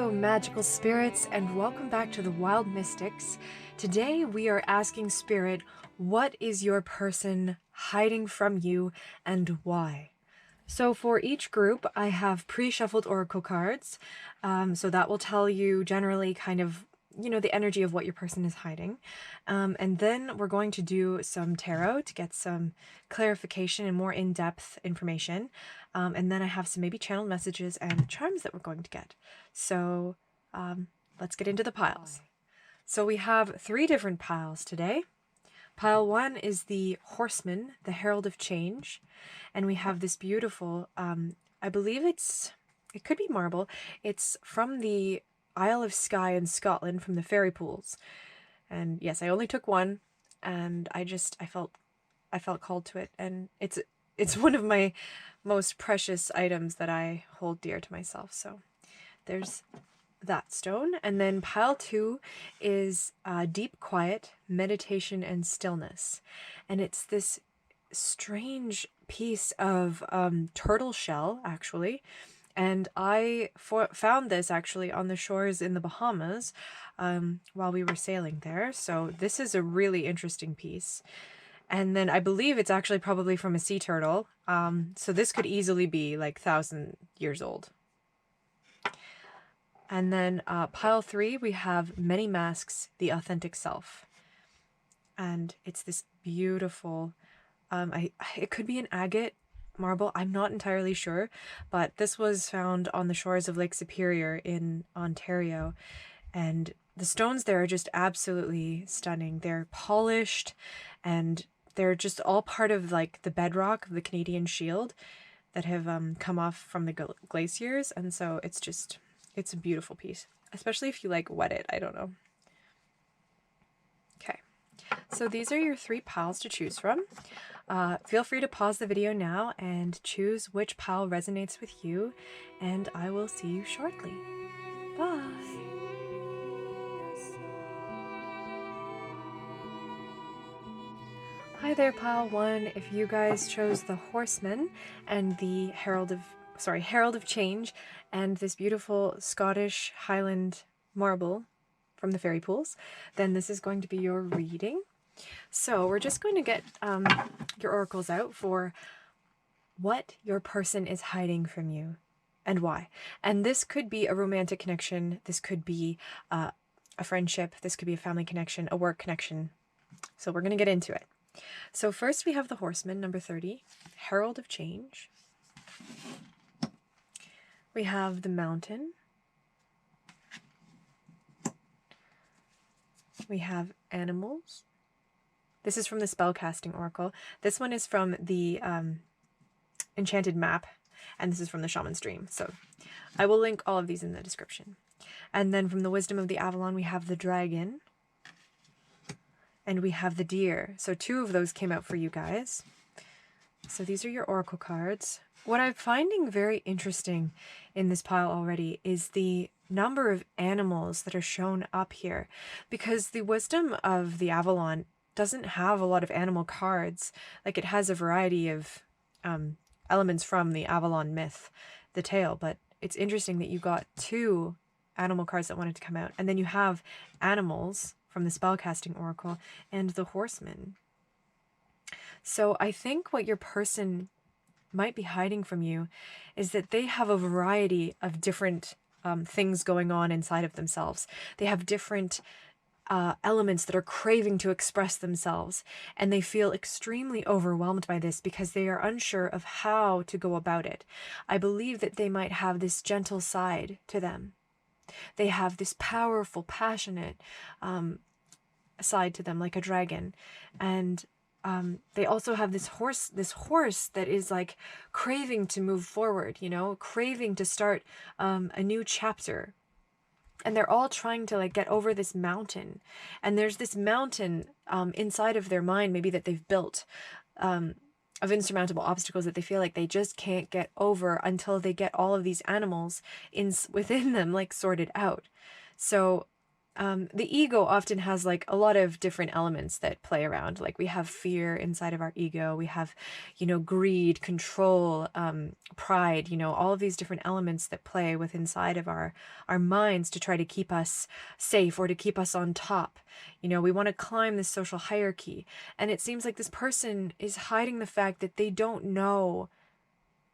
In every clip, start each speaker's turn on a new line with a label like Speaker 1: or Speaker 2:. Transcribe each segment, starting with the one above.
Speaker 1: Hello, magical spirits, and welcome back to the Wild Mystics. Today we are asking Spirit, what is your person hiding from you and why? So for each group, I have pre-shuffled oracle cards, so that will tell you generally kind of, the energy of what your person is hiding. And then we're going to do some tarot to get some clarification and more in-depth information. And then I have some maybe channeled messages and charms that we're going to get. So let's get into the piles. So we have 3 different piles today. Pile 1 is the Horseman, the Herald of Change. And we have this beautiful, I believe it could be marble. It's from the Isle of Skye in Scotland, from the fairy pools. And yes, I only took one, and I felt called to it, and it's one of my most precious items that I hold dear to myself. So there's that stone. And then pile 2 is deep quiet, meditation, and stillness. And it's this strange piece of turtle shell, actually. And I found this actually on the shores in the Bahamas while we were sailing there. So this is a really interesting piece. And then I believe it's actually probably from a sea turtle. So this could easily be like 1,000 years old. And then pile 3, we have Many Masks, the Authentic Self. And it's this beautiful, it could be an agate marble, I'm not entirely sure, but this was found on the shores of Lake Superior in Ontario, and the stones there are just absolutely stunning. They're polished, and they're just all part of like the bedrock of the Canadian Shield that have come off from the glaciers, and so it's a beautiful piece, especially if you like wet it. I don't know. Okay, so these are your 3 piles to choose from. Feel free to pause the video now and choose which pile resonates with you, and I will see you shortly. Bye! Hi there, pile 1. If you guys chose the Horseman and the Herald of Change and this beautiful Scottish Highland marble from the fairy pools, then this is going to be your reading. So we're just going to get your oracles out for what your person is hiding from you and why. And this could be a romantic connection. This could be a friendship. This could be a family connection, a work connection. So we're going to get into it. So first we have the Horseman, number 30, Herald of Change. We have the Mountain. We have Animals. This is from the Spellcasting Oracle. This one is from the Enchanted Map, and this is from the Shaman's Dream. So I will link all of these in the description. And then from the Wisdom of the Avalon, we have the Dragon, and we have the Deer. So 2 of those came out for you guys. So these are your oracle cards. What I'm finding very interesting in this pile already is the number of animals that are shown up here, because the Wisdom of the Avalon doesn't have a lot of animal cards. Like, it has a variety of elements from the Avalon myth, the tale, but it's interesting that you got 2 animal cards that wanted to come out, and then you have animals from the Spellcasting Oracle and the Horseman. So I think what your person might be hiding from you is that they have a variety of different things going on inside of themselves. They have different elements that are craving to express themselves, and they feel extremely overwhelmed by this because they are unsure of how to go about it. I believe that they might have this gentle side to them. They have this powerful, passionate side to them, like a dragon, and they also have this horse that is like craving to move forward, craving to start a new chapter. And they're all trying to like get over this mountain. And there's this mountain inside of their mind, maybe that they've built of insurmountable obstacles that they feel like they just can't get over until they get all of these animals within them like sorted out. So the ego often has like a lot of different elements that play around. Like we have fear inside of our ego. We have, greed, control, pride, all of these different elements that play with inside of our minds to try to keep us safe or to keep us on top. We want to climb this social hierarchy. And it seems like this person is hiding the fact that they don't know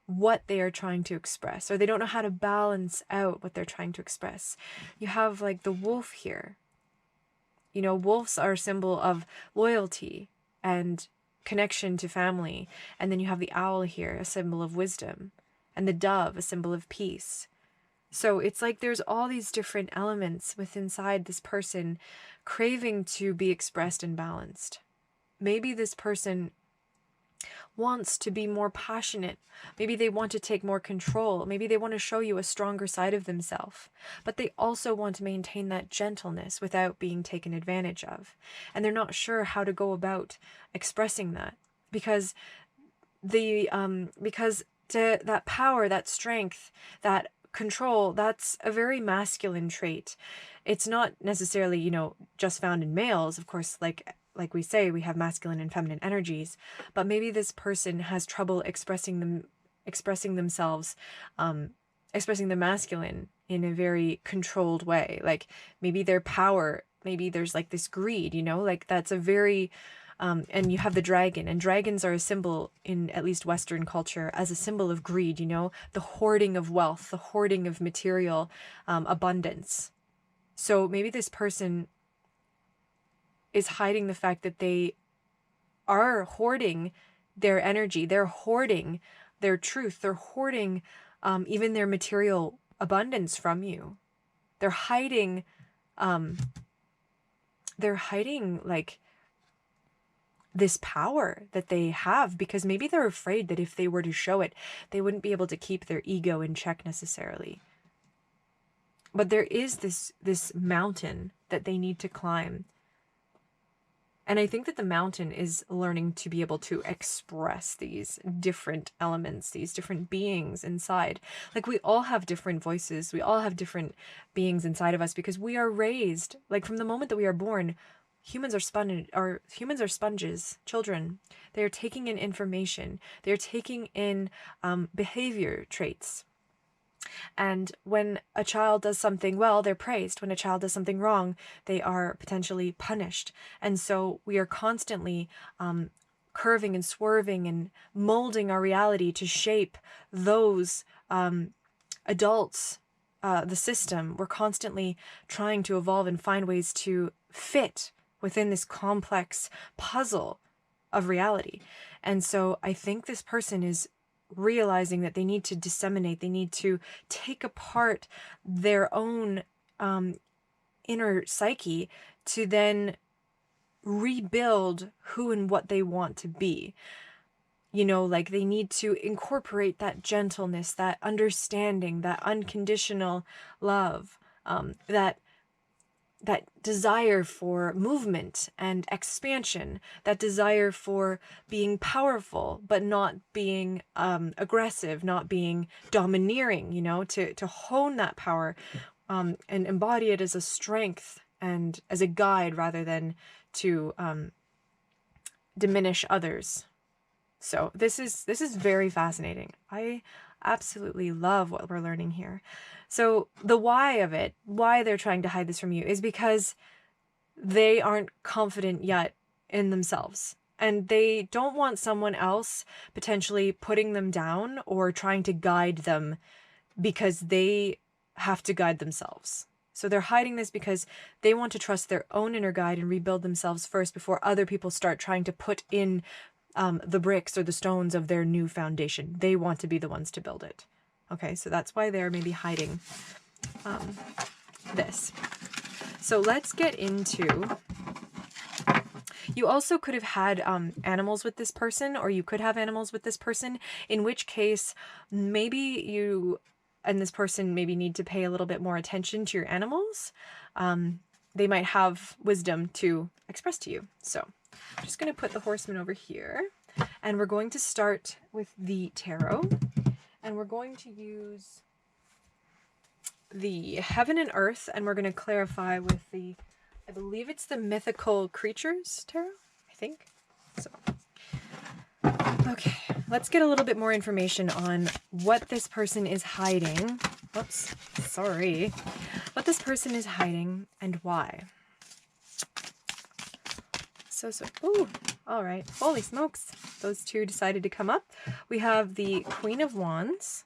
Speaker 1: what they are trying to express, or they don't know how to balance out what they're trying to express. You have like the wolf here. Wolves are a symbol of loyalty and connection to family. And then you have the owl here, a symbol of wisdom, and the dove, a symbol of peace. So it's like there's all these different elements within inside this person craving to be expressed and balanced. Maybe this person wants to be more passionate. Maybe they want to take more control. Maybe they want to show you a stronger side of themselves. But they also want to maintain that gentleness without being taken advantage of. And they're not sure how to go about expressing that because that power, that strength, that control, that's a very masculine trait. It's not necessarily, just found in males. Of course, like we say, we have masculine and feminine energies, but maybe this person has trouble expressing themselves, expressing the masculine in a very controlled way. Like maybe their power, maybe there's like this greed, like that's a very, and you have the dragon, and dragons are a symbol in at least Western culture as a symbol of greed, the hoarding of wealth, the hoarding of material abundance. So maybe this person is hiding the fact that they are hoarding their energy, they're hoarding their truth, they're hoarding even their material abundance from you. They're hiding like this power that they have because maybe they're afraid that if they were to show it, they wouldn't be able to keep their ego in check necessarily. But there is this mountain that they need to climb. And I think that the mountain is learning to be able to express these different elements, these different beings inside. Like we all have different voices. We all have different beings inside of us because we are raised, like from the moment that we are born, humans are sponges, children. They're taking in information. They're taking in behavior traits. And when a child does something well, they're praised. When a child does something wrong, they are potentially punished. And so we are constantly curving and swerving and molding our reality to shape those adults, the system. We're constantly trying to evolve and find ways to fit within this complex puzzle of reality. And so I think this person is realizing that they need to disseminate, they need to take apart their own inner psyche to then rebuild who and what they want to be. Like they need to incorporate that gentleness, that understanding, that unconditional love, that desire for movement and expansion, that desire for being powerful, but not being aggressive, not being domineering, to hone that power and embody it as a strength and as a guide rather than to diminish others. So this is very fascinating. I absolutely love what we're learning here. So the why of it, why they're trying to hide this from you, is because they aren't confident yet in themselves. And they don't want someone else potentially putting them down or trying to guide them because they have to guide themselves. So they're hiding this because they want to trust their own inner guide and rebuild themselves first before other people start trying to put in the bricks or the stones of their new foundation. They want to be the ones to build it. Okay, so that's why they're maybe hiding this. So let's get into... You also could have had animals with this person, or you could have animals with this person, in which case maybe you and this person maybe need to pay a little bit more attention to your animals. They might have wisdom to express to you. So I'm just going to put the Horseman over here, and we're going to start with the tarot, and we're going to use the heaven and earth, and we're going to clarify with the, I believe it's the mythical creatures tarot, I think. So, okay, let's get a little bit more information on what this person is hiding. Whoops, sorry. What this person is hiding and why. Ooh, all right. Holy smokes. Those two decided to come up. We have the Queen of Wands.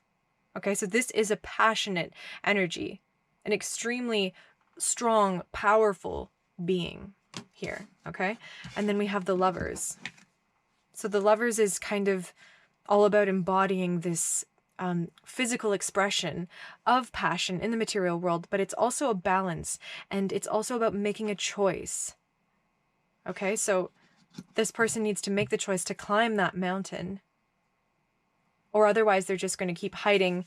Speaker 1: Okay, so this is a passionate energy, an extremely strong, powerful being here, okay? And then we have the Lovers. So the Lovers is kind of all about embodying this physical expression of passion in the material world, but it's also a balance, and it's also about making a choice. Okay, so this person needs to make the choice to climb that mountain, or otherwise they're just going to keep hiding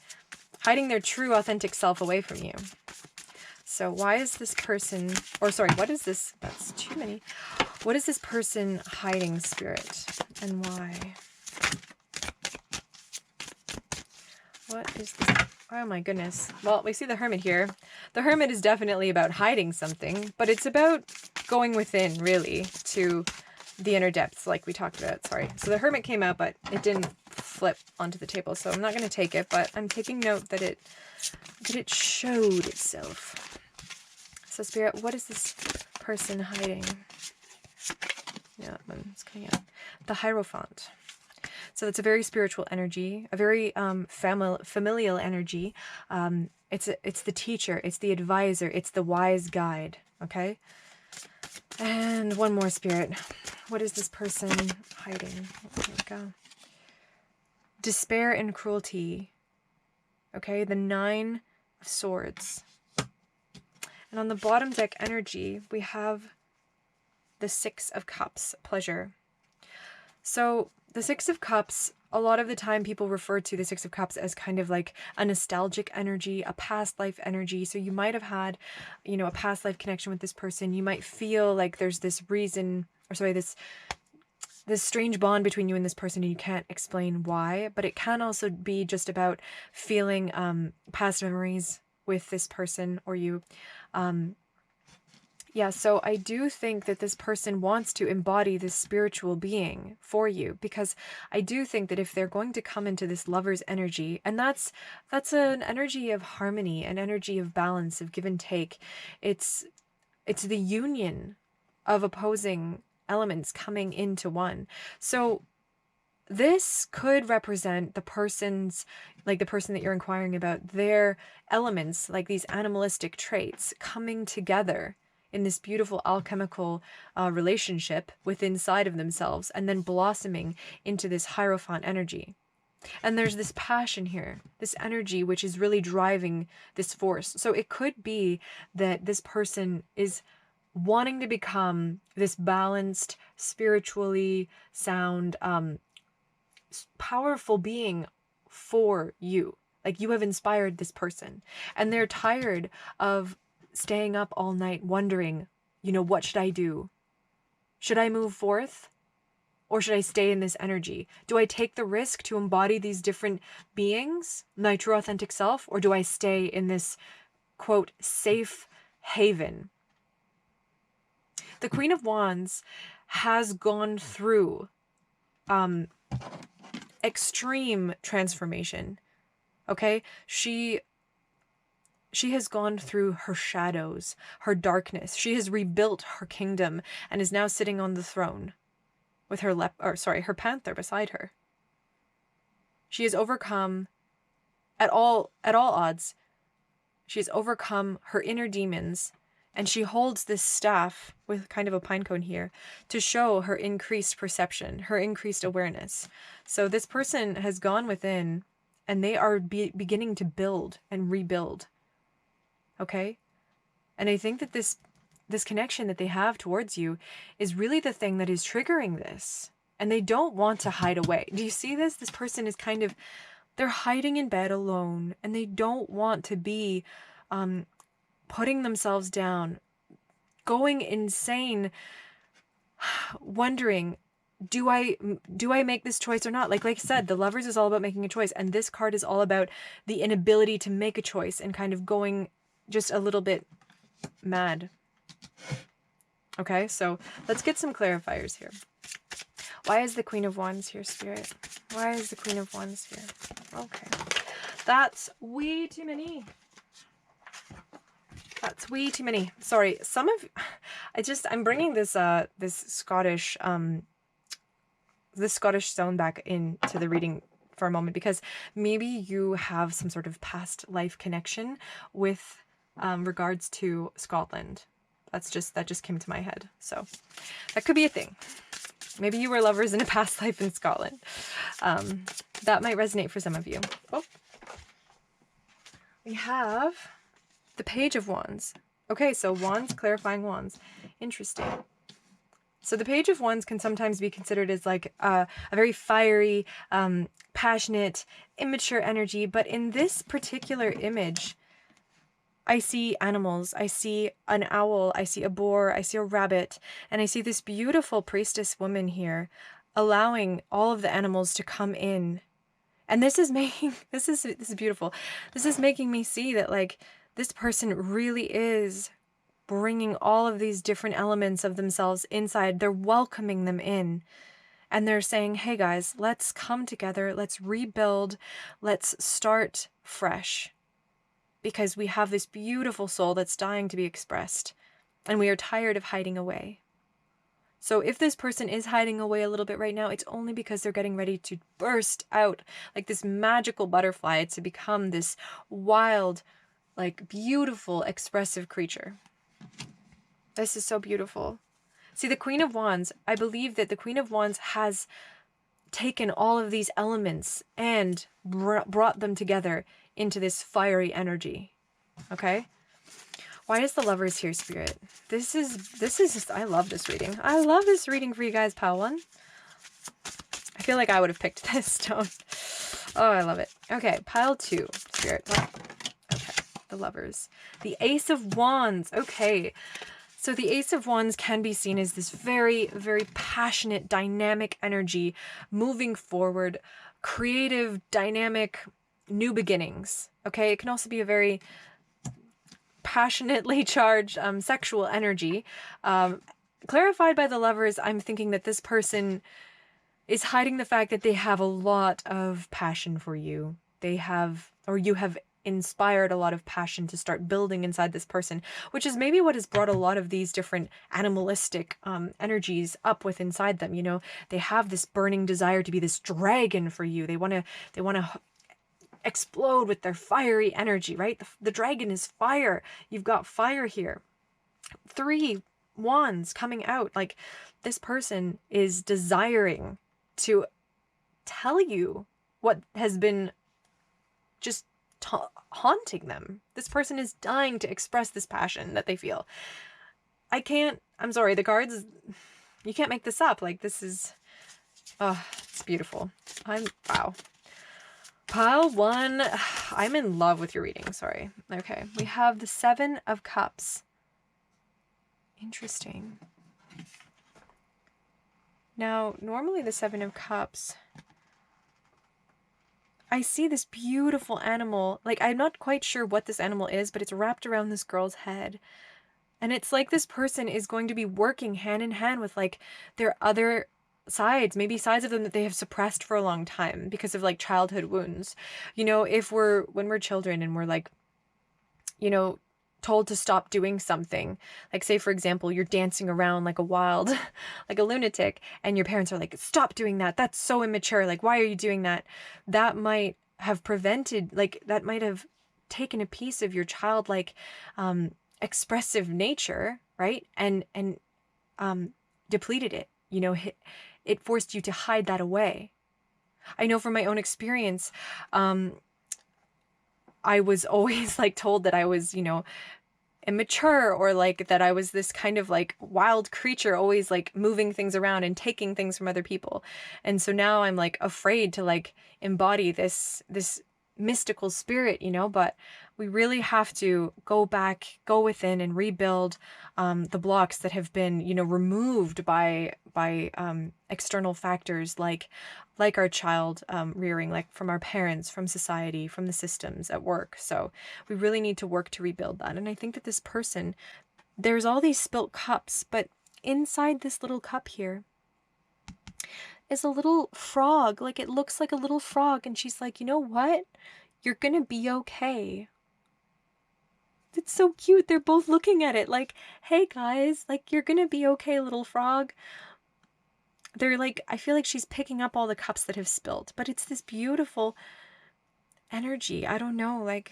Speaker 1: their true authentic self away from you. So why is this person, or sorry, what is this? That's too many. What is this person hiding, Spirit, and why? What is this? Oh my goodness. Well, we see the Hermit here. The Hermit is definitely about hiding something, but it's about going within, really, to the inner depths, like we talked about. Sorry. So the Hermit came out, but it didn't flip onto the table, so I'm not going to take it, but I'm taking note that it showed itself. So Spirit, what is this person hiding? Yeah, that one's coming out. The Hierophant. So it's a very spiritual energy, a very familial energy. It's the teacher, it's the advisor, it's the wise guide, okay? And one more, Spirit. What is this person hiding? There we go. Despair and cruelty. Okay, the 9 of Swords. And on the bottom deck energy, we have the 6 of Cups, pleasure. So the 6 of Cups, a lot of the time people refer to the 6 of Cups as kind of like a nostalgic energy, a past life energy. So you might have had, you know, a past life connection with this person. You might feel like there's this reason, or sorry, this strange bond between you and this person, and you can't explain why. But it can also be just about feeling past memories with this person or you. Yeah, so I do think that this person wants to embody this spiritual being for you, because I do think that if they're going to come into this lover's energy, and that's an energy of harmony, an energy of balance, of give and take. It's the union of opposing elements coming into one. So this could represent the person's, like the person that you're inquiring about, their elements, like these animalistic traits coming together in this beautiful alchemical relationship within inside of themselves, and then blossoming into this Hierophant energy. And there's this passion here, this energy, which is really driving this force. So it could be that this person is wanting to become this balanced, spiritually sound, powerful being for you. Like, you have inspired this person, and they're tired of staying up all night wondering, you know, what should I do? Should I move forth? Or should I stay in this energy? Do I take the risk to embody these different beings, my true authentic self? Or do I stay in this, quote, safe haven? The Queen of Wands has gone through extreme transformation. Okay? She has gone through her shadows, her darkness. She has rebuilt her kingdom and is now sitting on the throne with her her panther beside her. She has overcome at all odds. She has overcome her inner demons, and she holds this staff with kind of a pine cone here to show her increased perception, her increased awareness. So this person has gone within, and they are beginning to build and rebuild. Okay? And I think that this connection that they have towards you is really the thing that is triggering this. And they don't want to hide away. Do you see this? This person is kind of, they're hiding in bed alone, and they don't want to be putting themselves down, going insane, wondering, do I make this choice or not? Like I said, the Lovers is all about making a choice, and this card is all about the inability to make a choice and kind of going just a little bit mad. Okay, so let's get some clarifiers here. Why is the Queen of Wands here, Spirit? Why is the Queen of Wands here? Okay, that's way too many. That's way too many. Sorry, I'm bringing this this Scottish stone back into the reading for a moment, because maybe you have some sort of past life connection with regards to Scotland. That just came to my head. So that could be a thing. Maybe you were lovers in a past life in Scotland. That might resonate for some of you. Oh. We have the Page of Wands. Okay, so wands, clarifying wands. Interesting. So the Page of Wands can sometimes be considered as like a very fiery, passionate, immature energy. But in this particular image, I see animals, I see an owl, I see a boar, I see a rabbit, and I see this beautiful priestess woman here allowing all of the animals to come in. And this is making, this is beautiful. This is making me see that like this person really is bringing all of these different elements of themselves inside. They're welcoming them in. And they're saying, hey guys, let's come together, let's rebuild, let's start fresh. Because we have this beautiful soul that's dying to be expressed, and we are tired of hiding away. So if this person is hiding away a little bit right now, it's only because they're getting ready to burst out like this magical butterfly to become this wild, like beautiful, expressive creature. This is so beautiful. See, the Queen of Wands, I believe that the Queen of Wands has taken all of these elements and brought them together into this fiery energy. Okay? Why is the Lovers here, Spirit? This is just, I love this reading. I love this reading for you guys, pile one. I feel like I would have picked this stone. Oh, I love it. Okay, pile two, Spirit. Okay, the Lovers. The Ace of Wands. Okay. So the Ace of Wands can be seen as this very, very passionate, dynamic energy moving forward, creative, dynamic, new beginnings. Okay, it can also be a very passionately charged sexual energy. Clarified by the Lovers, I'm thinking that this person is hiding the fact that they have a lot of passion for you. They have, or you have inspired a lot of passion to start building inside this person, which is maybe what has brought a lot of these different animalistic energies up with inside them. You know, they have this burning desire to be this dragon for you. They want to explode with their fiery energy, right? The dragon is fire. You've got fire here. 3 wands coming out. Like, this person is desiring to tell you what has been just haunting them. This person is dying to express this passion that they feel. I'm sorry, the cards, you can't make this up. Like, this is, oh, it's beautiful. Wow. Pile one, I'm in love with your reading, sorry. Okay, we have the 7 of Cups. Interesting. Now, normally the 7 of Cups, I see this beautiful animal. Like, I'm not quite sure what this animal is, but it's wrapped around this girl's head. And it's like this person is going to be working hand in hand with, like, their other sides, maybe sides of them that they have suppressed for a long time because of, like, childhood wounds. You know, when we're children and we're, like, you know, told to stop doing something, like, say for example, you're dancing around like a wild, like a lunatic, and your parents are like, stop doing that, that's so immature, like, why are you doing that? That might have prevented, like, that might have taken a piece of your childlike expressive nature, right, and depleted it. You know, it forced you to hide that away. I know from my own experience, I was always, like, told that I was, you know, immature, or, like, that I was this kind of, like, wild creature, always, like, moving things around and taking things from other people. And so now I'm, like, afraid to, like, embody this mystical spirit, you know, but we really have to go back, go within and rebuild the blocks that have been, you know, removed by external factors like our child rearing, like from our parents, from society, from the systems at work. So we really need to work to rebuild that. And I think that this person, there's all these spilt cups, but inside this little cup here is a little frog. Like, it looks like a little frog. And she's like, you know what? You're gonna be okay. It's so cute. They're both looking at it like, hey guys, like, you're gonna be okay, little frog. They're like, I feel like she's picking up all the cups that have spilled, but it's this beautiful energy. I don't know, like,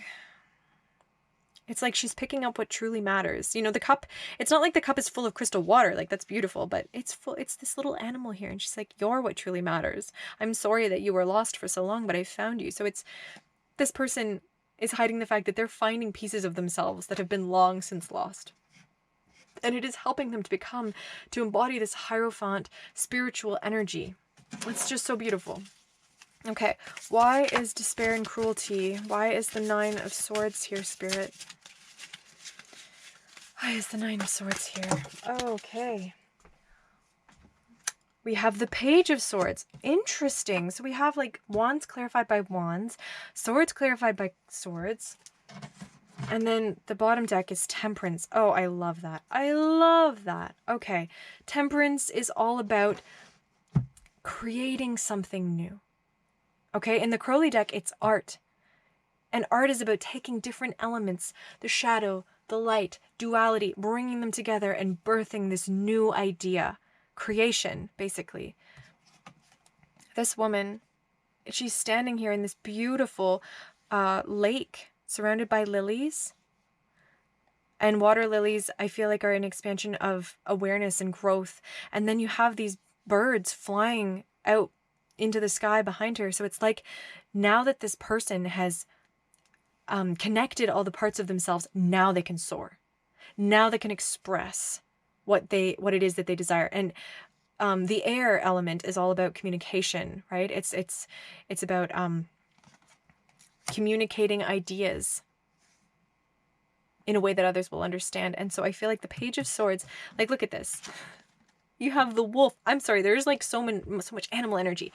Speaker 1: it's like she's picking up what truly matters. You know, the cup, it's not like the cup is full of crystal water, like that's beautiful, but it's full, it's this little animal here. And she's like, you're what truly matters. I'm sorry that you were lost for so long, but I found you. So it's, this person is hiding the fact that they're finding pieces of themselves that have been long since lost. And it is helping them to become, to embody this Hierophant spiritual energy. It's just so beautiful. Okay, why is despair and cruelty? Why is the 9 of Swords here, Spirit? Why is the 9 of Swords here? Okay. We have the Page of Swords. Interesting. So we have like Wands clarified by Wands, Swords clarified by Swords. And then the bottom deck is Temperance. Oh, I love that. I love that. Okay. Temperance is all about creating something new. Okay, in the Crowley deck, it's art. And art is about taking different elements, the shadow, the light, duality, bringing them together and birthing this new idea. Creation, basically. This woman, she's standing here in this beautiful lake surrounded by lilies. And water lilies, I feel like, are an expansion of awareness and growth. And then you have these birds flying out into the sky behind her. So it's like, now that this person has connected all the parts of themselves, now they can soar. Now they can express what it is that they desire. And the air element is all about communication, right? It's about communicating ideas in a way that others will understand. And so I feel like the Page of Swords, like, look at this. You have the wolf. I'm sorry, there's like so much animal energy.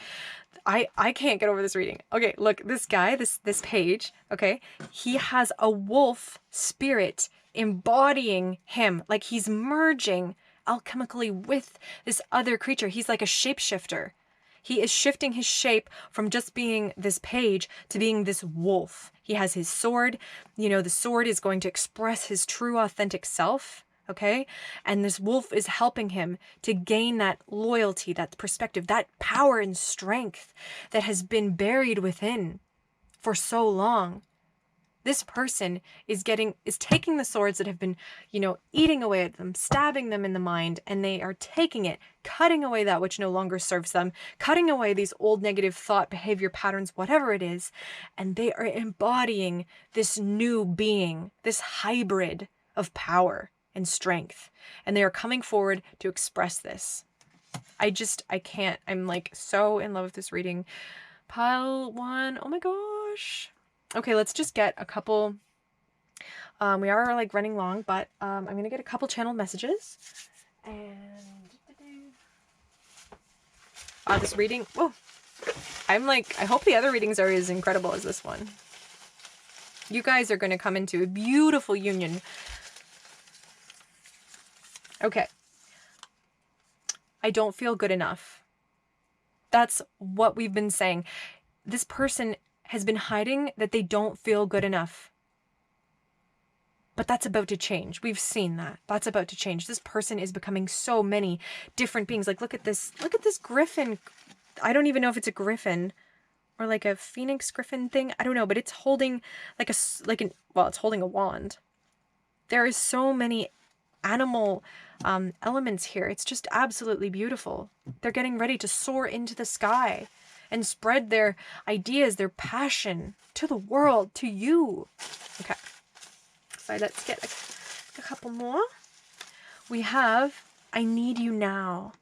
Speaker 1: I can't get over this reading. Okay, look, this guy, this page, okay, he has a wolf spirit embodying him. Like, he's merging alchemically with this other creature. He's like a shapeshifter. He is shifting his shape from just being this page to being this wolf. He has his sword. You know, the sword is going to express his true, authentic self. Okay? And this wolf is helping him to gain that loyalty, that perspective, that power and strength that has been buried within for so long. This person is taking the swords that have been, you know, eating away at them, stabbing them in the mind, and they are taking it, cutting away that which no longer serves them, cutting away these old negative thought, behavior patterns, whatever it is, and they are embodying this new being, this hybrid of power and strength, and they are coming forward to express this. I can't. I'm like so in love with this reading. Pile 1. Oh my gosh. Okay, let's just get a couple. We are like running long, but I'm gonna get a couple channel messages. And this reading. Whoa. I'm like, I hope the other readings are as incredible as this one. You guys are gonna come into a beautiful union. Okay. I don't feel good enough. That's what we've been saying. This person has been hiding that they don't feel good enough. But that's about to change. We've seen that. That's about to change. This person is becoming so many different beings. Like, look at this griffin. I don't even know if it's a griffin or like a phoenix griffin thing. I don't know, but it's holding it's holding a wand. There is so many animal elements here. It's just absolutely beautiful. They're getting ready to soar into the sky and spread their ideas, their passion to the world, to you. Okay. So let's get a couple more. We have, I need you now.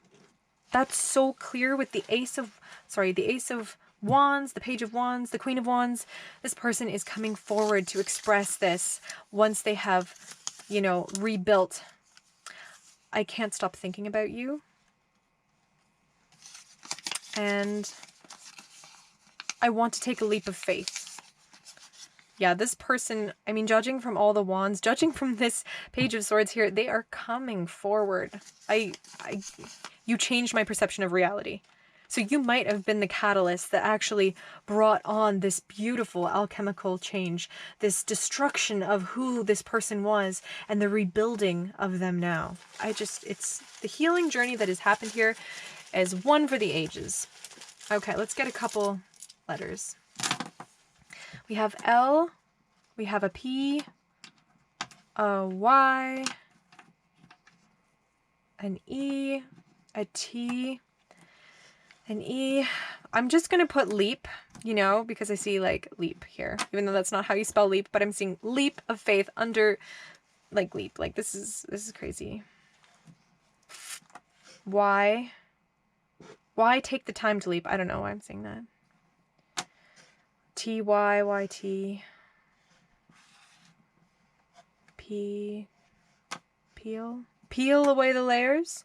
Speaker 1: That's so clear with the Ace of Wands, the Page of Wands, the Queen of Wands. This person is coming forward to express this once they have, you know, rebuilt. I can't stop thinking about you. And I want to take a leap of faith. Yeah, this person, I mean, judging from all the wands, judging from this Page of Swords here, they are coming forward. You changed my perception of reality. So you might have been the catalyst that actually brought on this beautiful alchemical change, this destruction of who this person was and the rebuilding of them now. It's the healing journey that has happened here is one for the ages. Okay, let's get a couple letters. We have L, we have a P, a Y, an E, a T, an E. I'm just going to put leap, you know, because I see like leap here, even though that's not how you spell leap, but I'm seeing leap of faith under like leap. Like this is crazy. Why take the time to leap? I don't know why I'm saying that. T-Y-Y-T. Peel away the layers.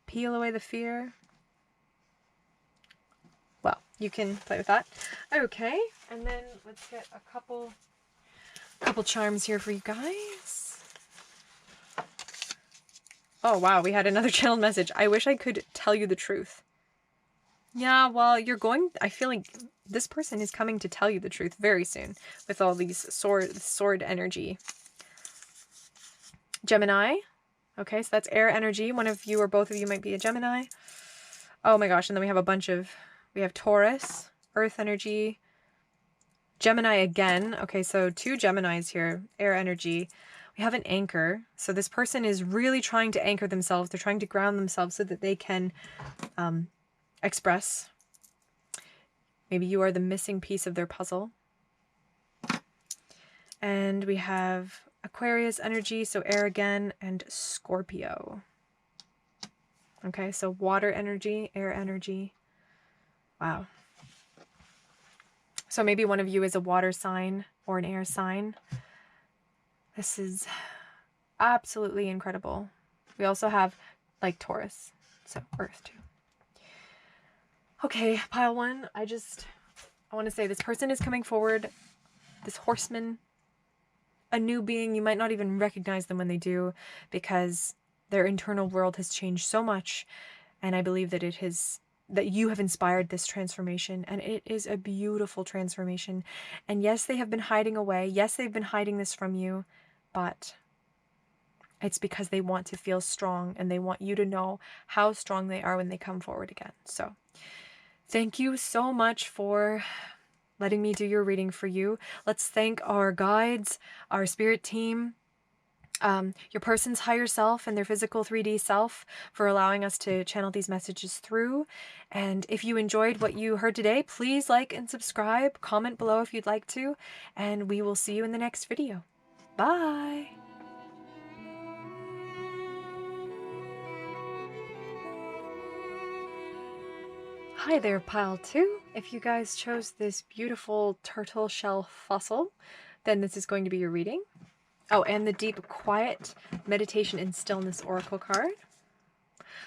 Speaker 1: Peel away the fear. Well, you can play with that. Okay, and then let's get a couple charms here for you guys. Oh wow, we had another channeled message. I wish I could tell you the truth. Yeah, well, I feel like this person is coming to tell you the truth very soon with all these sword energy. Gemini. Okay, so that's air energy. One of you or both of you might be a Gemini. Oh my gosh, and then we have Taurus, earth energy, Gemini again. Okay, so 2 Geminis here, air energy. We have an anchor. So this person is really trying to anchor themselves. They're trying to ground themselves so that they can express. Maybe you are the missing piece of their puzzle. And we have Aquarius energy, so air again, and Scorpio. Okay, so water energy, air energy. Wow. So maybe one of you is a water sign or an air sign. This is absolutely incredible. We also have like Taurus, so earth too. Okay, pile 1. I want to say this person is coming forward. This horseman, a new being. You might not even recognize them when they do because their internal world has changed so much. And I believe that that you have inspired this transformation, and it is a beautiful transformation. And yes, they have been hiding away. Yes, they've been hiding this from you, but it's because they want to feel strong and they want you to know how strong they are when they come forward again. So thank you so much for letting me do your reading for you. Let's thank our guides, our spirit team, your person's higher self and their physical 3D self for allowing us to channel these messages through. And if you enjoyed what you heard today, please like and subscribe, comment below if you'd like to, and we will see you in the next video. Bye! Hi there, pile 2. If you guys chose this beautiful turtle shell fossil, then this is going to be your reading. Oh, and the Deep Quiet Meditation and Stillness Oracle card.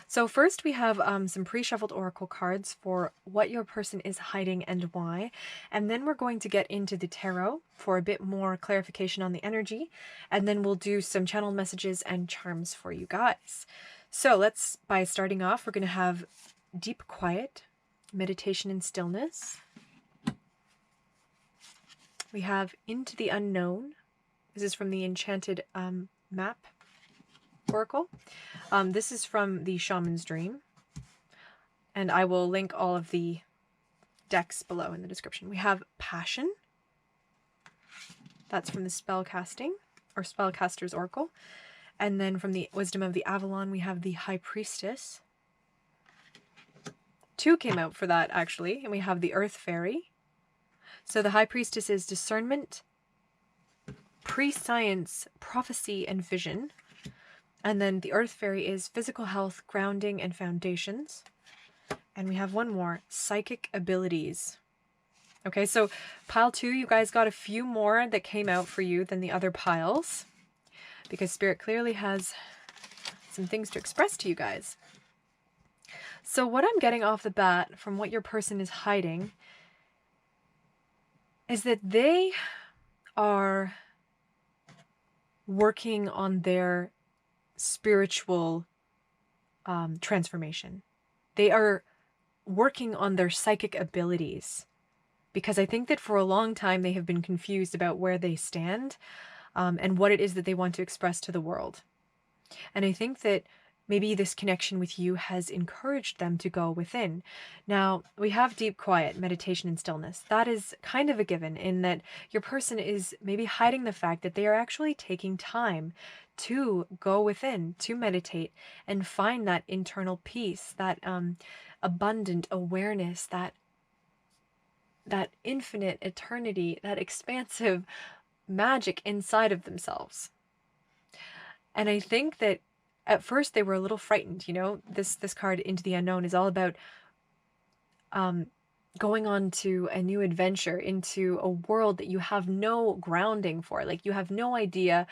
Speaker 1: So first we have some pre-shuffled oracle cards for what your person is hiding and why. And then we're going to get into the tarot for a bit more clarification on the energy. And then we'll do some channeled messages and charms for you guys. So by starting off, we're going to have Deep Quiet Meditation and Stillness. We have Into the Unknown. This is from the Enchanted Map Oracle. This is from the Shaman's Dream. And I will link all of the decks below in the description. We have Passion. That's from the Spellcasting, or Spellcaster's Oracle. And then from the Wisdom of the Avalon, we have the High Priestess. 2 came out for that, actually. And we have the Earth Fairy. So the High Priestess is Discernment, Prescience, Prophecy, and Vision. And then the Earth Fairy is Physical Health, Grounding, and Foundations. And we have one more, Psychic Abilities. Okay, so pile 2, you guys got a few more that came out for you than the other piles, because Spirit clearly has some things to express to you guys. So what I'm getting off the bat from what your person is hiding is that they are working on their spiritual transformation. They are working on their psychic abilities, because I think that for a long time they have been confused about where they stand and what it is that they want to express to the world. And I think that maybe this connection with you has encouraged them to go within. Now, we have deep quiet, meditation, and stillness. That is kind of a given, in that your person is maybe hiding the fact that they are actually taking time to go within, to meditate, and find that internal peace, that abundant awareness, that infinite eternity, that expansive magic inside of themselves. And I think that at first they were a little frightened. You know, this card, Into the Unknown, is all about going on to a new adventure, into a world that you have no grounding for. Like, you have no idea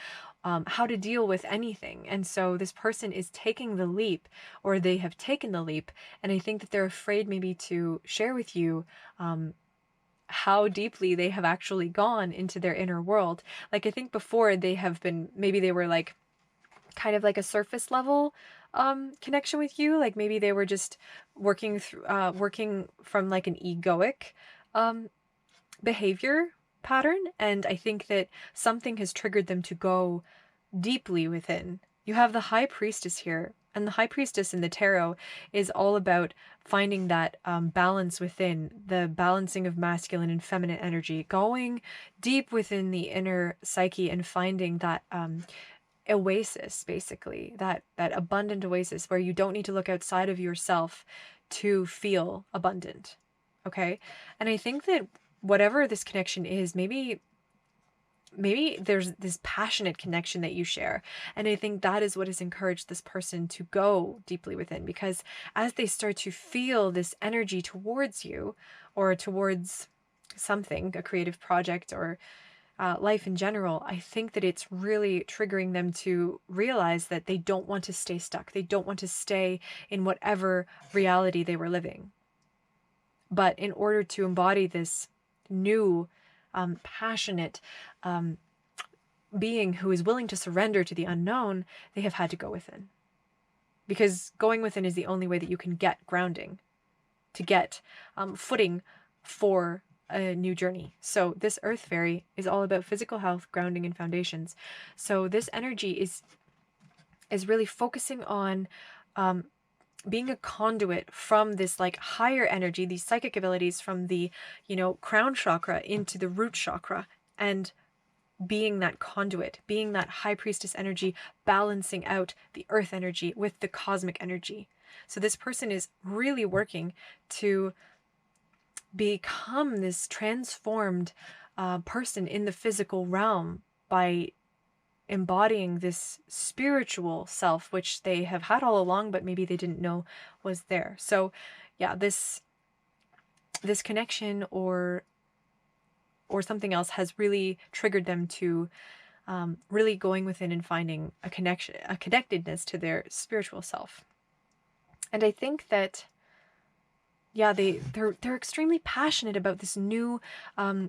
Speaker 1: how to deal with anything. And so this person is taking the leap, or they have taken the leap. And I think that they're afraid maybe to share with you how deeply they have actually gone into their inner world. Like, I think before they have been, maybe they were like kind of like a surface level connection with you. Like, maybe they were just working through working from like an egoic behavior pattern. And I think that something has triggered them to go deeply within. You have the High Priestess here, and the High Priestess in the tarot is all about finding that balance within, the balancing of masculine and feminine energy, going deep within the inner psyche and finding that oasis, basically, that abundant oasis where you don't need to look outside of yourself to feel abundant. Okay? And I think that whatever this connection is, maybe there's this passionate connection that you share. And I think that is what has encouraged this person to go deeply within, because as they start to feel this energy towards you, or towards something, a creative project, or life in general, I think that it's really triggering them to realize that they don't want to stay stuck. They don't want to stay in whatever reality they were living. But in order to embody this new, passionate being who is willing to surrender to the unknown, they have had to go within. Because going within is the only way that you can get grounding, to get footing for a new journey. So this Earth Fairy is all about physical health, grounding, and foundations. So this energy is really focusing on being a conduit from this like higher energy, these psychic abilities, from the, you know, crown chakra into the root chakra, and being that conduit, being that High Priestess energy, balancing out the earth energy with the cosmic energy. So this person is really working to become this transformed person in the physical realm by embodying this spiritual self, which they have had all along, but maybe they didn't know was there. So yeah, this connection or something else has really triggered them to really going within and finding a connection, a connectedness to their spiritual self. And I think that, yeah, they're extremely passionate about this new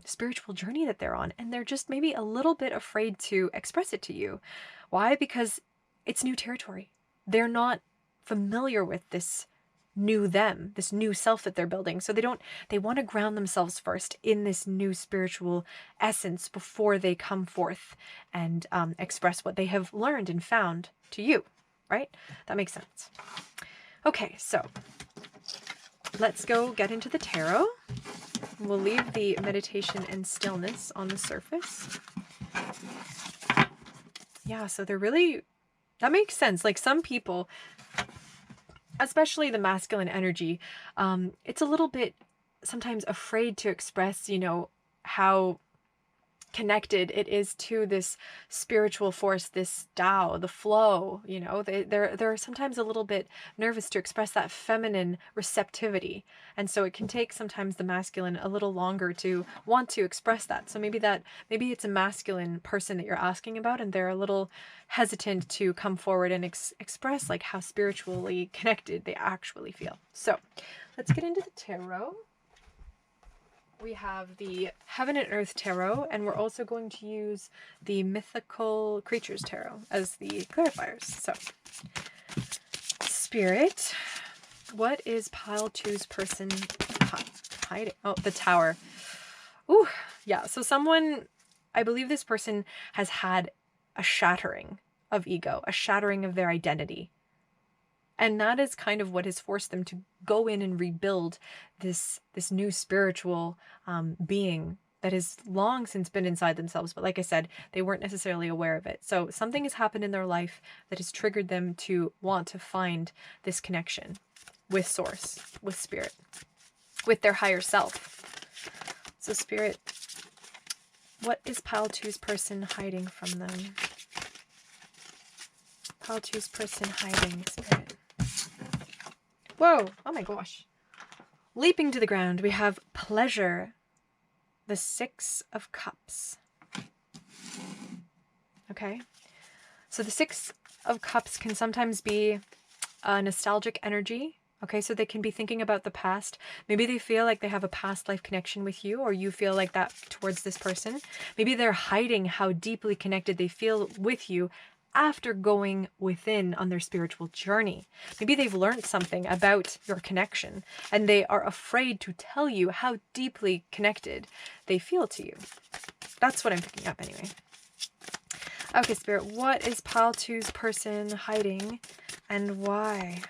Speaker 1: spiritual journey that they're on, and they're just maybe a little bit afraid to express it to you. Why? Because it's new territory. They're not familiar with this new them, this new self that they're building. So they want to ground themselves first in this new spiritual essence before they come forth and express what they have learned and found to you, right? That makes sense. Okay, so let's go get into the tarot. We'll leave the meditation and stillness on the surface. Yeah, so they're really, that makes sense. Like, some people, especially the masculine energy, it's a little bit sometimes afraid to express, you know, how connected it is to this spiritual force, this Tao, the flow, you know, they're sometimes a little bit nervous to express that feminine receptivity. And so it can take sometimes the masculine a little longer to want to express that. So maybe it's a masculine person that you're asking about, and they're a little hesitant to come forward and express like how spiritually connected they actually feel. So let's get into the tarot. We have the Heaven and Earth Tarot, and we're also going to use the Mythical Creatures Tarot as the clarifiers. So, Spirit, what is pile two's person hiding? Oh, the Tower. Ooh, yeah. So someone, I believe this person has had a shattering of ego, a shattering of their identity. And that is kind of what has forced them to go in and rebuild this new spiritual being that has long since been inside themselves. But like I said, they weren't necessarily aware of it. So something has happened in their life that has triggered them to want to find this connection with Source, with Spirit, with their higher self. So Spirit, what is pile two's person hiding from them? Pile two's person hiding, Spirit. Whoa, oh my gosh. Leaping to the ground, we have pleasure, the Six of Cups. Okay, so the Six of Cups can sometimes be a nostalgic energy. Okay, so they can be thinking about the past. Maybe they feel like they have a past life connection with you, or you feel like that towards this person. Maybe they're hiding how deeply connected they feel with you after going within on their spiritual journey. Maybe they've learned something about your connection and they are afraid to tell you how deeply connected they feel to you. That's what I'm picking up anyway. Okay, Spirit, what is pile two's person hiding and why?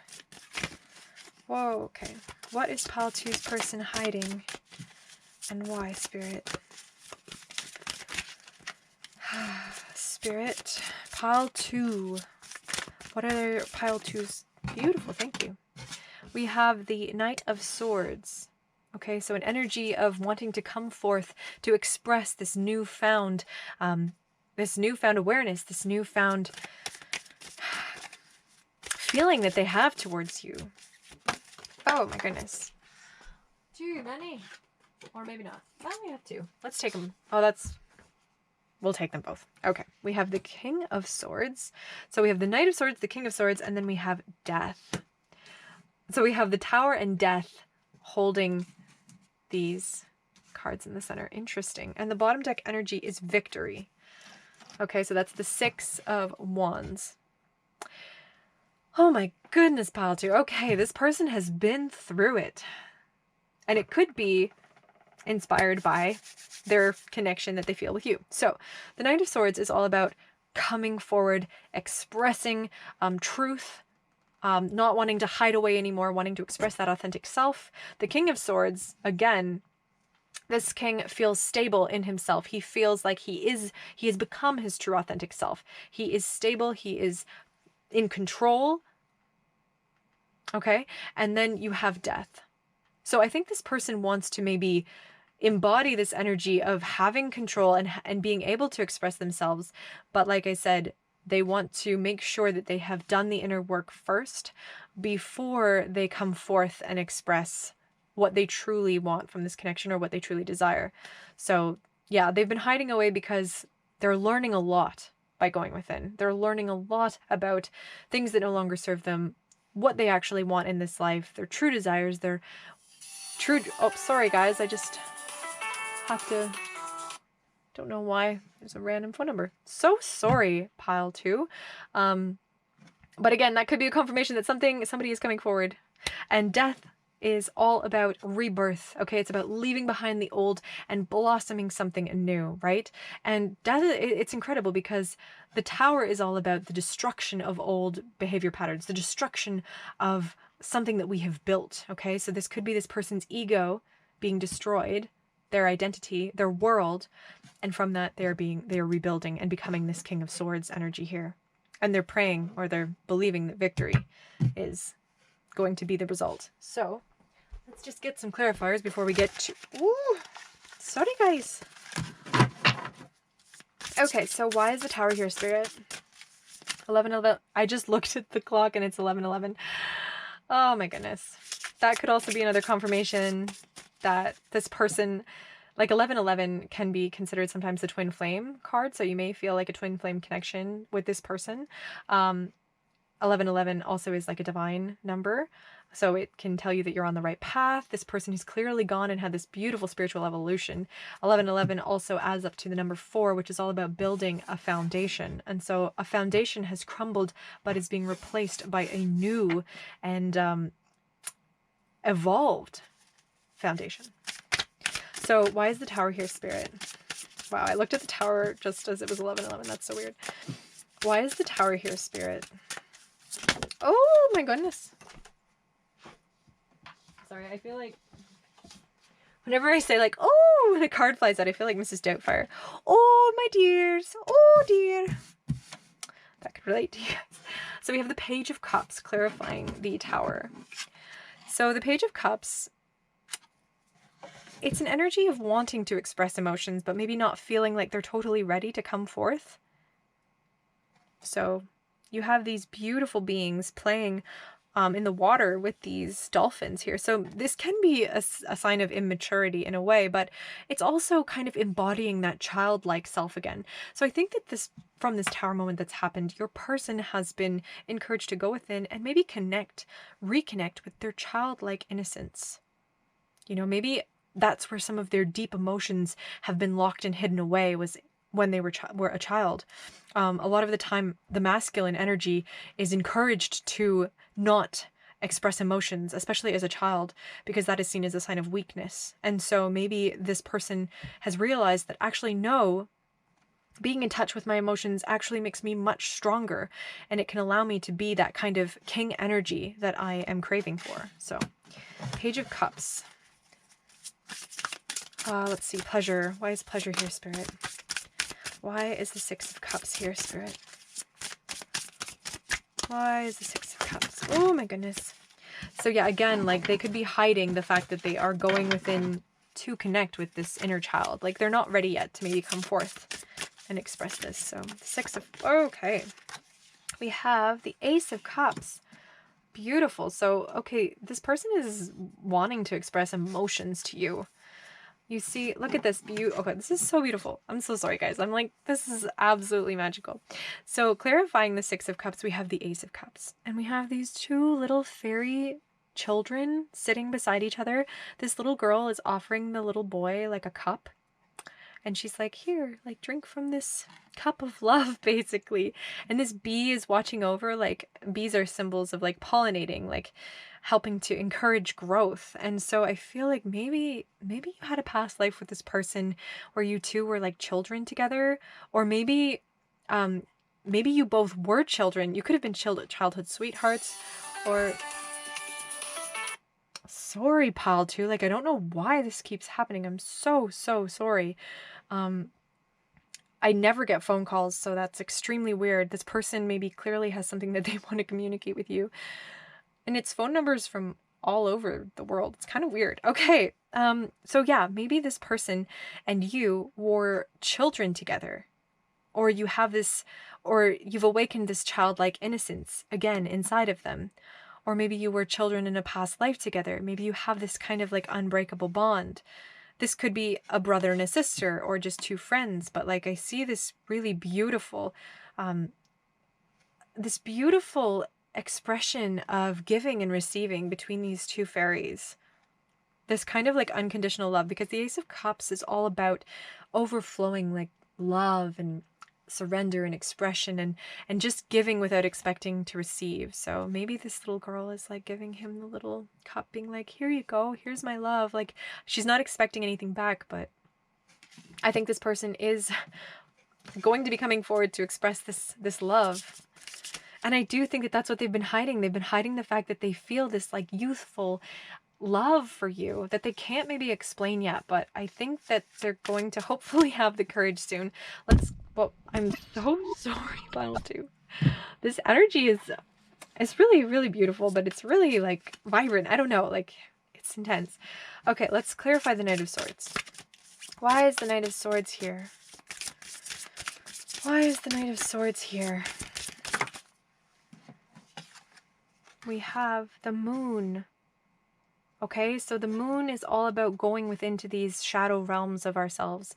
Speaker 1: Whoa, okay. What is pile two's person hiding and why, Spirit? Spirit, pile two. What are pile two's? Beautiful, thank you. We have the Knight of Swords. Okay, so an energy of wanting to come forth to express this newfound awareness, this newfound feeling that they have towards you. Oh my goodness. Too many. Or maybe not. Well, we have two. Let's take them. Oh, we'll take them both. Okay, we have the King of Swords. So we have the Knight of Swords, the King of Swords, and then we have Death. So we have the Tower and Death holding these cards in the center. Interesting. And the bottom deck energy is Victory. Okay, so that's the Six of Wands. Oh my goodness, pile two. Okay, this person has been through it. And it could be inspired by their connection that they feel with you. So the Knight of Swords is all about coming forward, expressing truth, not wanting to hide away anymore, wanting to express that authentic self. The King of Swords, again, this king feels stable in himself. He feels like he has become his true authentic self. He is stable. He is in control. Okay. And then you have Death. So I think this person wants to maybe embody this energy of having control and being able to express themselves. But like I said, they want to make sure that they have done the inner work first before they come forth and express what they truly want from this connection or what they truly desire. So yeah, they've been hiding away because they're learning a lot by going within. They're learning a lot about things that no longer serve them, what they actually want in this life, their true desires, their true... Oh, sorry guys, I just have to... Don't know why there's a random phone number. So sorry, pile two. But again, that could be a confirmation that somebody is coming forward. And Death is all about rebirth, okay? It's about leaving behind the old and blossoming something new, right? And Death, it's incredible because the Tower is all about the destruction of old behavior patterns, the destruction of something that we have built, okay? So this could be this person's ego being destroyed, their identity, their world, and from that they're rebuilding and becoming this King of Swords energy here. And they're praying, or they're believing that victory is going to be the result. So let's just get some clarifiers before we get to... Ooh, sorry guys. Okay, so why is the Tower here, Spirit? 11:11. I just looked at the clock and it's 11:11. Oh my goodness. That could also be another confirmation that this person, like 11:11 can be considered sometimes the twin flame card, so you may feel like a twin flame connection with this person. 11:11 also is like a divine number, so it can tell you that you're on the right path. This person has clearly gone and had this beautiful spiritual evolution. 11:11 also adds up to the number 4, which is all about building a foundation. And so a foundation has crumbled, but is being replaced by a new and evolved foundation. So why is the Tower here, Spirit? Wow, I looked at the Tower just as it was 11:11. That's so weird. Why is the Tower here, Spirit? Oh my goodness. Sorry, I feel like whenever I say like, oh, the card flies out, I feel like Mrs. Doubtfire. Oh, my dears. Oh, dear. That could relate to you guys. So we have the Page of Cups clarifying the Tower. So the Page of Cups, it's an energy of wanting to express emotions, but maybe not feeling like they're totally ready to come forth. So you have these beautiful beings playing in the water with these dolphins here. So this can be a sign of immaturity in a way, but it's also kind of embodying that childlike self again. So I think that from this Tower moment that's happened, your person has been encouraged to go within and maybe reconnect with their childlike innocence. You know, maybe that's where some of their deep emotions have been locked and hidden away, was when they were a child. A lot of the time, the masculine energy is encouraged to not express emotions, especially as a child, because that is seen as a sign of weakness. And so maybe this person has realized that actually, no, being in touch with my emotions actually makes me much stronger, and it can allow me to be that kind of king energy that I am craving for. So, Page of Cups. Let's see, pleasure. Why is pleasure here, Spirit? Why is the Six of Cups here, Spirit? Why is the Six of Cups? Oh my goodness. So yeah, again, like they could be hiding the fact that they are going within to connect with this inner child. Like they're not ready yet to maybe come forth and express this. So Six of, okay. We have the Ace of Cups. Beautiful. So, okay, this person is wanting to express emotions to you. You see, look at this. Okay, this is so beautiful. I'm so sorry, guys. I'm like, this is absolutely magical. So clarifying the Six of Cups, we have the Ace of Cups. And we have these two little fairy children sitting beside each other. This little girl is offering the little boy like a cup. And she's like, here, like drink from this cup of love, basically. And this bee is watching over, like bees are symbols of like pollinating, like helping to encourage growth. And so I feel like maybe you had a past life with this person where you two were like children together, or maybe you both were children. You could have been childhood sweethearts, or sorry, pal, too. Like, I don't know why this keeps happening. I'm so sorry. I never get phone calls, so that's extremely weird. This person maybe clearly has something that they want to communicate with you. And it's phone numbers from all over the world. It's kind of weird. Okay, so yeah, maybe this person and you were children together. Or you have this, or you've awakened this childlike innocence again inside of them. Or maybe you were children in a past life together. Maybe you have this kind of like unbreakable bond. This could be a brother and a sister, or just two friends, but like I see this really beautiful, expression of giving and receiving between these two fairies. This kind of like unconditional love, because the Ace of Cups is all about overflowing like love and surrender and expression and just giving without expecting to receive. So maybe this little girl is like giving him the little cup, being like, here you go, here's my love. Like she's not expecting anything back, but I think this person is going to be coming forward to express this love. And I do think that that's what they've been hiding. They've been hiding the fact that they feel this like youthful love for you that they can't maybe explain yet, but I think that they're going to hopefully have the courage soon. Well, I'm so sorry, Pile 2. This energy is really, really beautiful, but it's really like vibrant. I don't know, like it's intense. Okay, let's clarify the Knight of Swords. Why is the Knight of Swords here? Why is the Knight of Swords here? We have the moon. Okay, so the moon is all about going within to these shadow realms of ourselves,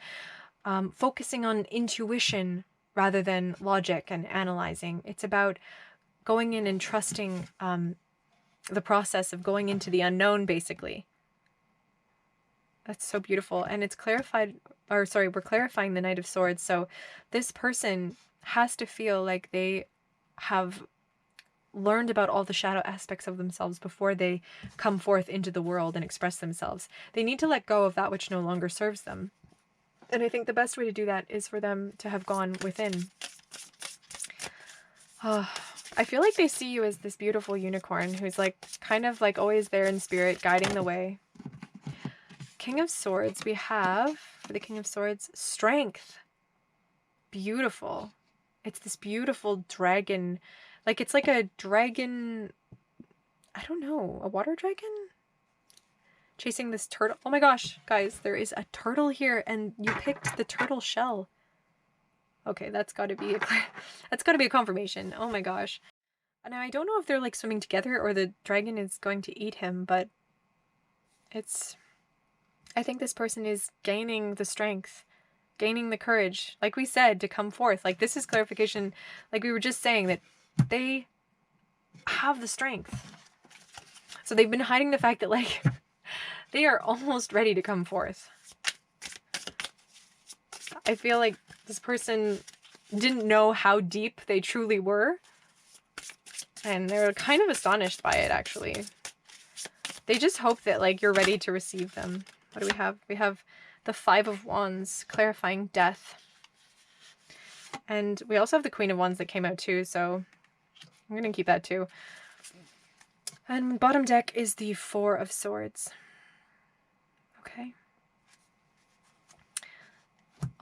Speaker 1: focusing on intuition rather than logic and analyzing. It's about going in and trusting the process of going into the unknown, basically. That's so beautiful. And it's clarified, or sorry, we're clarifying the Knight of Swords. So this person has to feel like they have learned about all the shadow aspects of themselves before they come forth into the world and express themselves. They need to let go of that which no longer serves them. And I think the best way to do that is for them to have gone within. I feel like they see you as this beautiful unicorn who's like kind of like always there in spirit, guiding the way. King of Swords, we have, for the King of Swords, strength. Beautiful. It's this beautiful dragon. Like, it's like a dragon, I don't know, a water dragon? Chasing this turtle. Oh my gosh, guys, there is a turtle here, and you picked the turtle shell. Okay, that's got to be a confirmation. Oh my gosh. Now, I don't know if they're, like, swimming together or the dragon is going to eat him, but it's... I think this person is gaining the strength, gaining the courage, like we said, to come forth. Like, this is clarification, like we were just saying, that they have the strength. So they've been hiding the fact that, like, they are almost ready to come forth. I feel like this person didn't know how deep they truly were, and they're kind of astonished by it, actually. They just hope that, like, you're ready to receive them. What do we have? We have the Five of Wands, clarifying death. And we also have the Queen of Wands that came out too, so I'm going to keep that too. And bottom deck is the Four of Swords. Okay.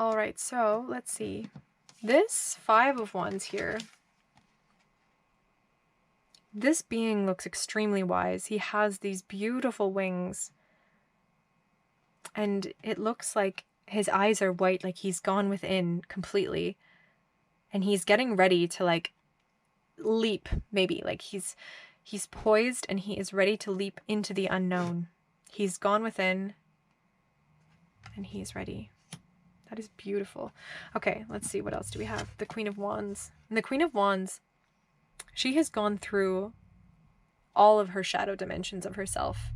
Speaker 1: Alright, so let's see. This Five of Wands here, this being looks extremely wise. He has these beautiful wings. And it looks like his eyes are white, like he's gone within completely. And he's getting ready to, like, leap, maybe. Like, he's poised and he is ready to leap into the unknown. He's gone within and he's ready. That is beautiful. Okay, let's see. What else do we have? The Queen of Wands. And the Queen of Wands, she has gone through all of her shadow dimensions of herself.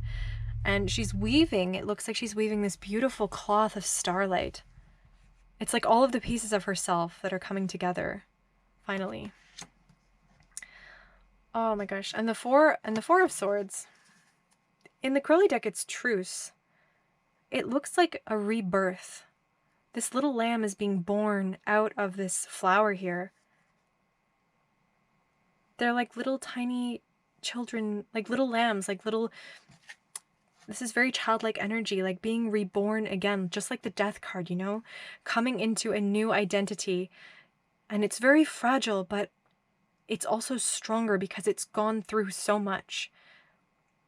Speaker 1: And she's weaving, it looks like she's weaving this beautiful cloth of starlight. It's like all of the pieces of herself that are coming together, finally. Oh my gosh. And the Four of Swords. In the Crowley deck, it's truce. It looks like a rebirth. This little lamb is being born out of this flower here. They're like little tiny children, like little lambs, like little... This is very childlike energy, like being reborn again, just like the Death card, you know? Coming into a new identity. And it's very fragile, but it's also stronger because it's gone through so much.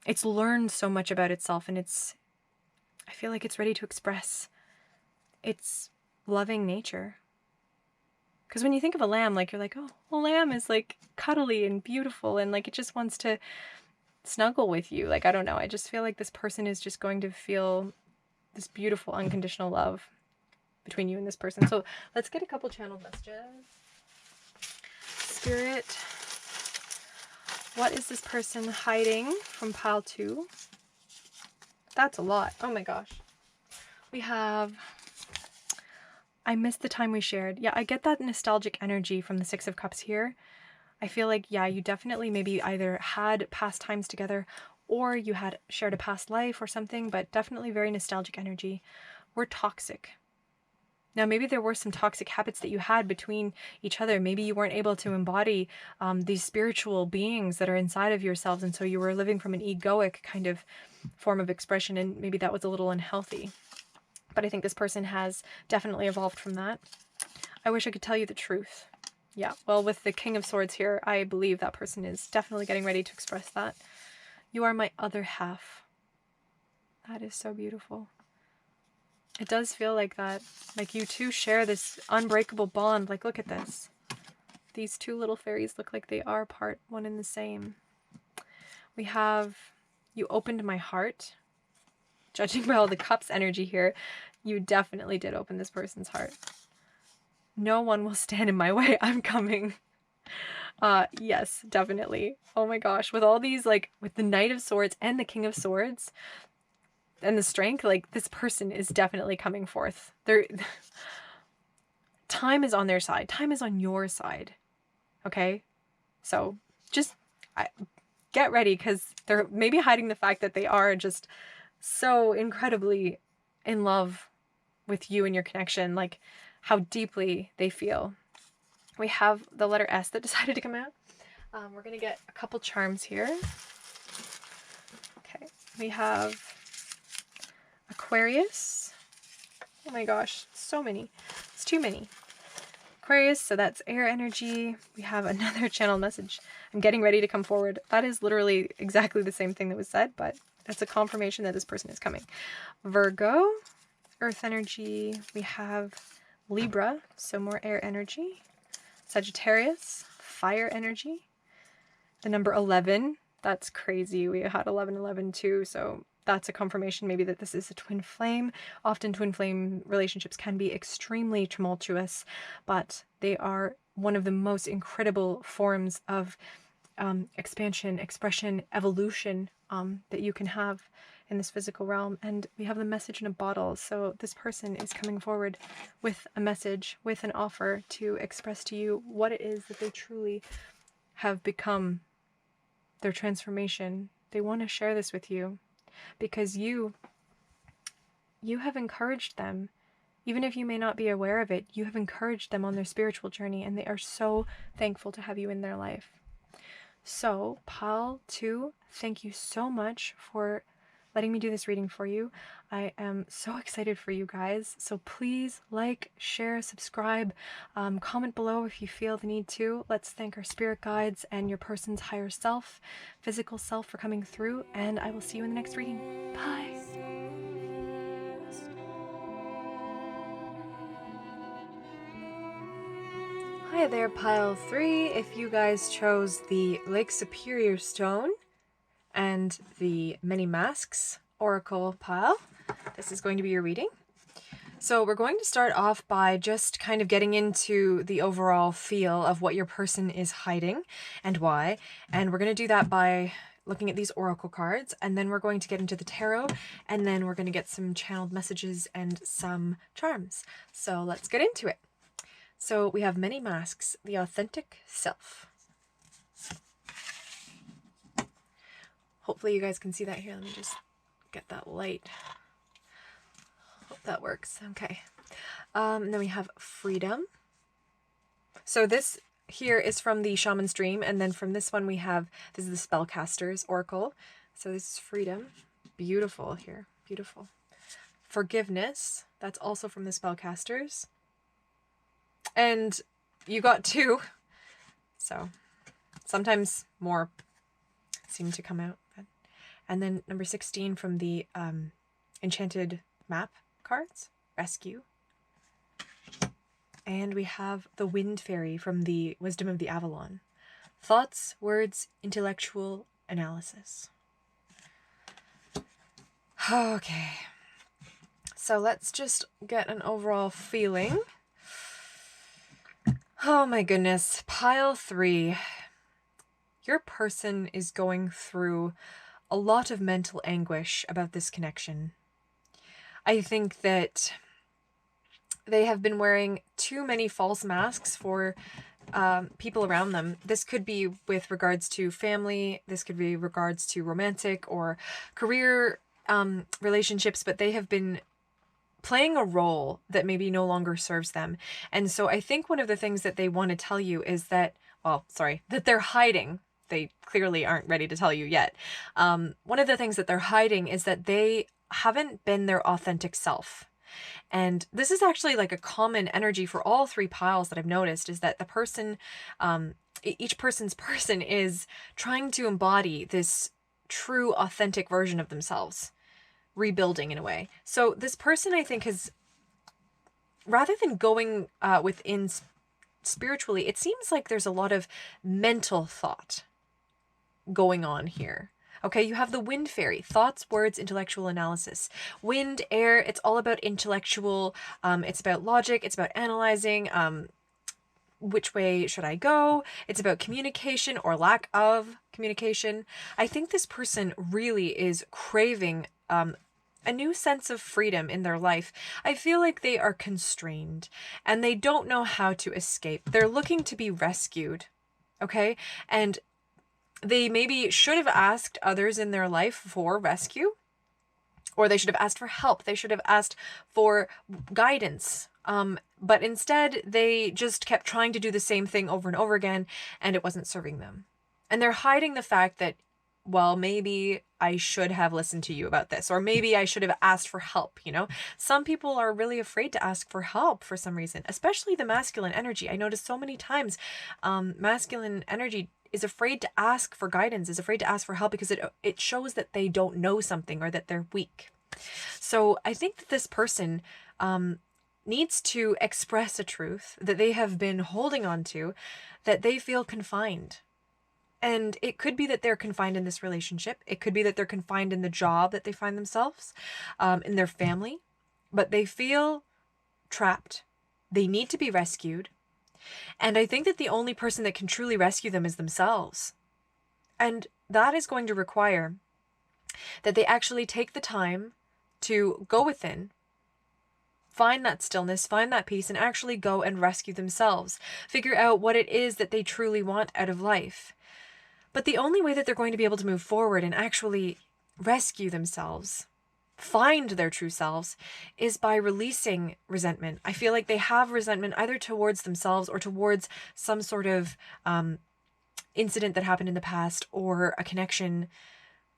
Speaker 1: It's learned so much about itself, and I feel like it's ready to express its loving nature. Because when you think of a lamb, like, you're like, oh, a lamb is like cuddly and beautiful, and like it just wants to snuggle with you. Like, I don't know, I just feel like this person is just going to feel this beautiful unconditional love between you and this person. So let's get a couple channel messages. Spirit, what is this person hiding from pile 2? That's a lot. Oh my gosh. We have, I missed the time we shared. Yeah, I get that nostalgic energy from the Six of Cups here. I feel like, yeah, you definitely maybe either had past times together or you had shared a past life or something, but definitely very nostalgic energy. We're toxic. Now, maybe there were some toxic habits that you had between each other. Maybe you weren't able to embody these spiritual beings that are inside of yourselves, and so you were living from an egoic kind of form of expression, and maybe that was a little unhealthy. But I think this person has definitely evolved from that. I wish I could tell you the truth. Yeah, well, with the King of Swords here, I believe that person is definitely getting ready to express that. You are my other half. That is so beautiful. It does feel like that. Like you two share this unbreakable bond. Like, look at this. These two little fairies look like they are part one and the same. We have, you opened my heart. Judging by all the cups energy here, you definitely did open this person's heart. No one will stand in my way. I'm coming. Yes, definitely. Oh my gosh. With all these, like, with the Knight of Swords and the King of Swords and the strength, like, this person is definitely coming forth. Time is on their side. Time is on your side. Okay? So just get ready, because they're maybe hiding the fact that they are just so incredibly in love with you and your connection, like how deeply they feel. We have the letter S that decided to come out. We're going to get a couple charms here. Okay, we have Aquarius. Oh my gosh, so many. It's too many. Aquarius, so that's air energy. We have another channel message. I'm getting ready to come forward. That is literally exactly the same thing that was said, but that's a confirmation that this person is coming. Virgo, earth energy. We have Libra, so more air energy. Sagittarius, fire energy. The number 11, that's crazy. We had 1111 too, so that's a confirmation maybe that this is a twin flame. Often twin flame relationships can be extremely tumultuous, but they are one of the most incredible forms of expansion, expression, evolution that you can have in this physical realm. And we have the message in a bottle. So this person is coming forward with a message, with an offer to express to you what it is that they truly have become, their transformation. They want to share this with you because you have encouraged them. Even if you may not be aware of it, you have encouraged them on their spiritual journey, and they are so thankful to have you in their life. So, pile 2, thank you so much for letting me do this reading for you. I am so excited for you guys. So please like, share, subscribe, comment below if you feel the need to. Let's thank our spirit guides and your person's higher self, physical self, for coming through, and I will see you in the next reading. Bye. Hi there, pile 3. If you guys chose the Lake Superior stone and the Many Masks Oracle pile, this is going to be your reading. So we're going to start off by just kind of getting into the overall feel of what your person is hiding and why. And we're going to do that by looking at these oracle cards, and then we're going to get into the tarot, and then we're going to get some channeled messages and some charms. So let's get into it. So we have Many Masks, the authentic self. Hopefully you guys can see that here. Let me just get that light. Hope that works. Okay. And then we have freedom. So this here is from the Shaman's Dream, and then from this one we have, this is the Spellcaster's Oracle. So this is freedom. Beautiful here. Beautiful. Forgiveness. That's also from the Spellcasters. And you got 2. So sometimes more seem to come out. And then number 16 from the Enchanted Map cards, Rescue. And we have the Wind Fairy from the Wisdom of the Avalon. Thoughts, words, intellectual analysis. Okay. So let's just get an overall feeling. Oh my goodness. Pile 3. Your person is going through a lot of mental anguish about this connection. I think that they have been wearing too many false masks for people around them. This could be with regards to family, this could be regards to romantic or career relationships, but they have been playing a role that maybe no longer serves them. And so I think one of the things that they want to tell you is that, well, sorry, that they're hiding. They clearly aren't ready to tell you yet. One of the things that they're hiding is that they haven't been their authentic self. And this is actually like a common energy for all 3 piles that I've noticed, is that the person, each person's person is trying to embody this true authentic version of themselves, rebuilding in a way. So this person, I think, has, rather than going within spiritually, it seems like there's a lot of mental thought going on here. Okay, you have the wind fairy, thoughts, words, intellectual analysis. Wind, air, it's all about intellectual, it's about logic, it's about analyzing, which way should I go? It's about communication or lack of communication. I think this person really is craving a new sense of freedom in their life. I feel like they are constrained and they don't know how to escape. They're looking to be rescued, okay? And they maybe should have asked others in their life for rescue, or they should have asked for help. They should have asked for guidance. But instead, they just kept trying to do the same thing over and over again, and it wasn't serving them. And they're hiding the fact that, well, maybe I should have listened to you about this, or maybe I should have asked for help, you know? Some people are really afraid to ask for help for some reason, especially the masculine energy. I noticed so many times masculine energy is afraid to ask for guidance, is afraid to ask for help because it shows that they don't know something or that they're weak. So I think that this person needs to express a truth that they have been holding on to, that they feel confined. And it could be that they're confined in this relationship. It could be that they're confined in the job that they find themselves, in their family, but they feel trapped. They need to be rescued. And I think that the only person that can truly rescue them is themselves. And that is going to require that they actually take the time to go within, find that stillness, find that peace, and actually go and rescue themselves. Figure out what it is that they truly want out of life. But the only way that they're going to be able to move forward and actually rescue themselves, find their true selves, is by releasing resentment. I feel like they have resentment either towards themselves or towards some sort of incident that happened in the past, or a connection,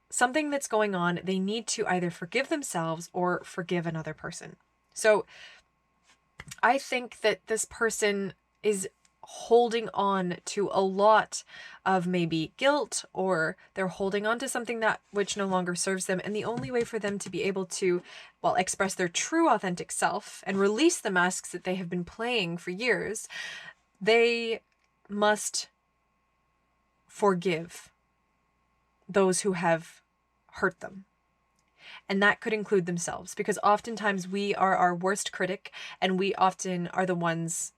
Speaker 1: something that's going on. They need to either forgive themselves or forgive another person. So I think that this person is holding on to a lot of maybe guilt, or they're holding on to something that which no longer serves them. And the only way for them to be able to, well, express their true authentic self and release the masks that they have been playing for years, they must forgive those who have hurt them. And that could include themselves, because oftentimes we are our worst critic, and we often are the ones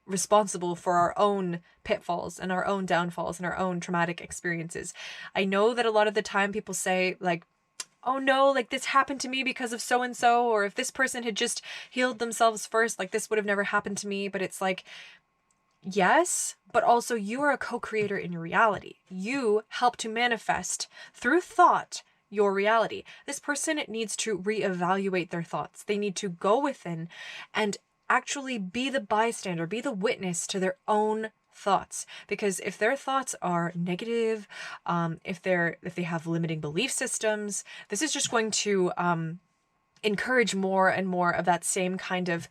Speaker 1: responsible for our own pitfalls and our own downfalls and our own traumatic experiences. I know that a lot of the time people say, like, oh no, like this happened to me because of so and so, or if this person had just healed themselves first, like this would have never happened to me. But it's like, yes, but also you are a co-creator in your reality. You help to manifest through thought your reality. This person needs to reevaluate their thoughts. They need to go within and actually be the bystander, be the witness to their own thoughts. Because if their thoughts are negative, if they have limiting belief systems, this is just going to encourage more and more of that same kind of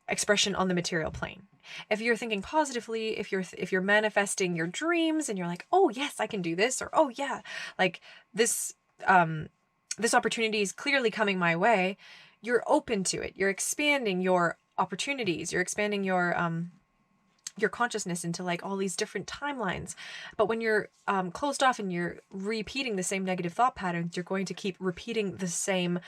Speaker 1: expression on the material plane. If you're thinking positively, if you're manifesting your dreams and you're like, oh yes, I can do this, or oh yeah, like this opportunity is clearly coming my way, you're open to it. You're expanding your opportunities. You're expanding your consciousness into like all these different timelines. But when you're closed off and you're repeating the same negative thought patterns, you're going to keep repeating the same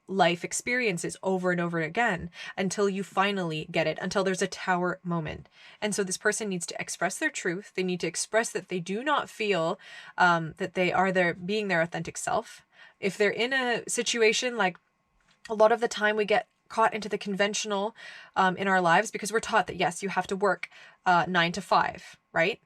Speaker 1: life experiences over and over again until you finally get it, until there's a tower moment. And so this person needs to express their truth. They need to express that they do not feel that they are being their authentic self. If they're in a situation, like a lot of the time we get caught into the conventional in our lives because we're taught that, yes, you have to work 9 to 5, right?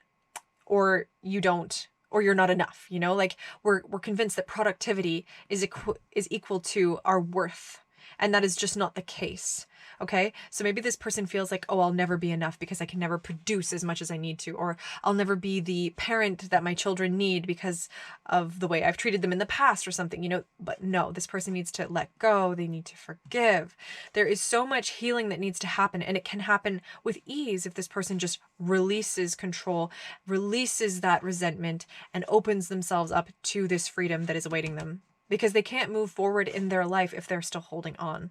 Speaker 1: Or you don't, or you're not enough, you know, like we're convinced that productivity is equal to our worth. And that is just not the case. Okay. So maybe this person feels like, oh, I'll never be enough because I can never produce as much as I need to, or I'll never be the parent that my children need because of the way I've treated them in the past or something, you know. But no, this person needs to let go. They need to forgive. There is so much healing that needs to happen, and it can happen with ease if this person just releases control, releases that resentment, and opens themselves up to this freedom that is awaiting them. because they can't move forward in their life if they're still holding on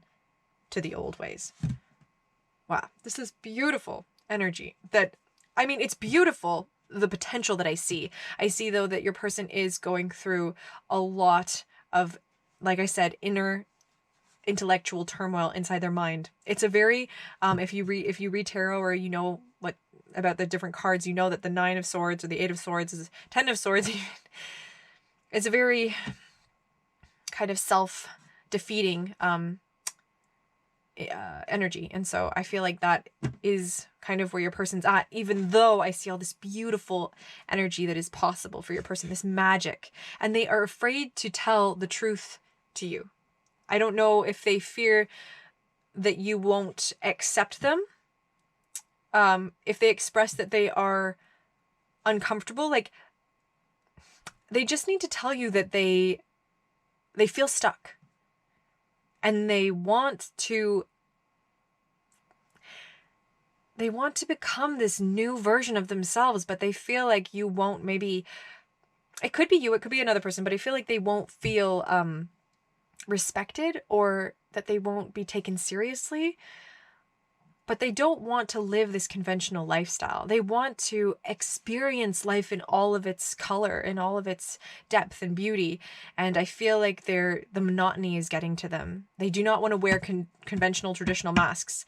Speaker 1: to the old ways. Wow, this is beautiful energy. It's beautiful, the potential that I see. I see, though, that your person is going through a lot of, like I said, inner intellectual turmoil inside their mind. It's a very, if you read tarot, or you know what about the different cards, you know that the 9 of Swords or the 8 of Swords is 10 of Swords. It's a very kind of self-defeating energy. And so I feel like that is kind of where your person's at, even though I see all this beautiful energy that is possible for your person, this magic, and they are afraid to tell the truth to you. I don't know if they fear that you won't accept them. If they express that they are uncomfortable, like, they just need to tell you that they feel stuck. And they want to become this new version of themselves, but they feel like you won't, maybe, it could be you, it could be another person, but I feel like they won't feel respected, or that they won't be taken seriously. But they don't want to live this conventional lifestyle. They want to experience life in all of its color, in all of its depth and beauty. And I feel like the monotony is getting to them. They do not want to wear conventional traditional masks.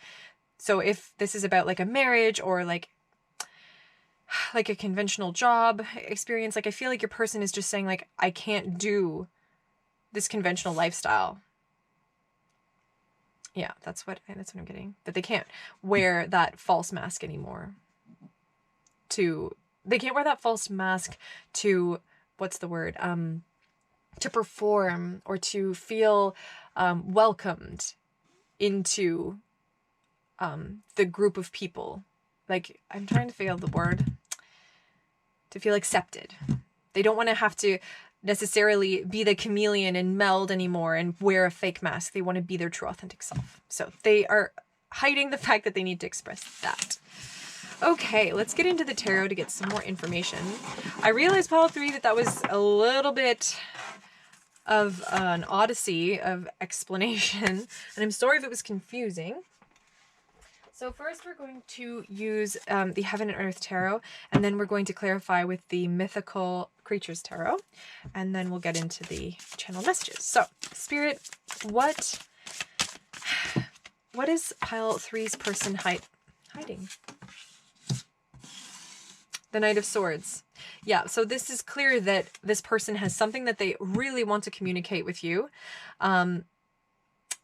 Speaker 1: So if this is about like a marriage, or like a conventional job experience, like, I feel like your person is just saying, like, I can't do this conventional lifestyle. Yeah, that's what I'm getting. That they can't wear that false mask anymore. They can't wear that false mask to, what's the word? To perform, or to feel welcomed into the group of people. Like, I'm trying to figure out the word. To feel accepted. They don't want to have to necessarily be the chameleon and meld anymore and wear a fake mask. They want to be their true authentic self. So they are hiding the fact that they need to express that. Okay, let's get into the tarot to get some more information. I realized, pile 3, that was a little bit of an odyssey of explanation, and I'm sorry if it was confusing. So first we're going to use the Heaven and Earth Tarot, and then we're going to clarify with the Mythical Creatures Tarot, and then we'll get into the channel messages. So, Spirit, what is pile 3's person hiding? The Knight of Swords. Yeah, so this is clear that this person has something that they really want to communicate with you.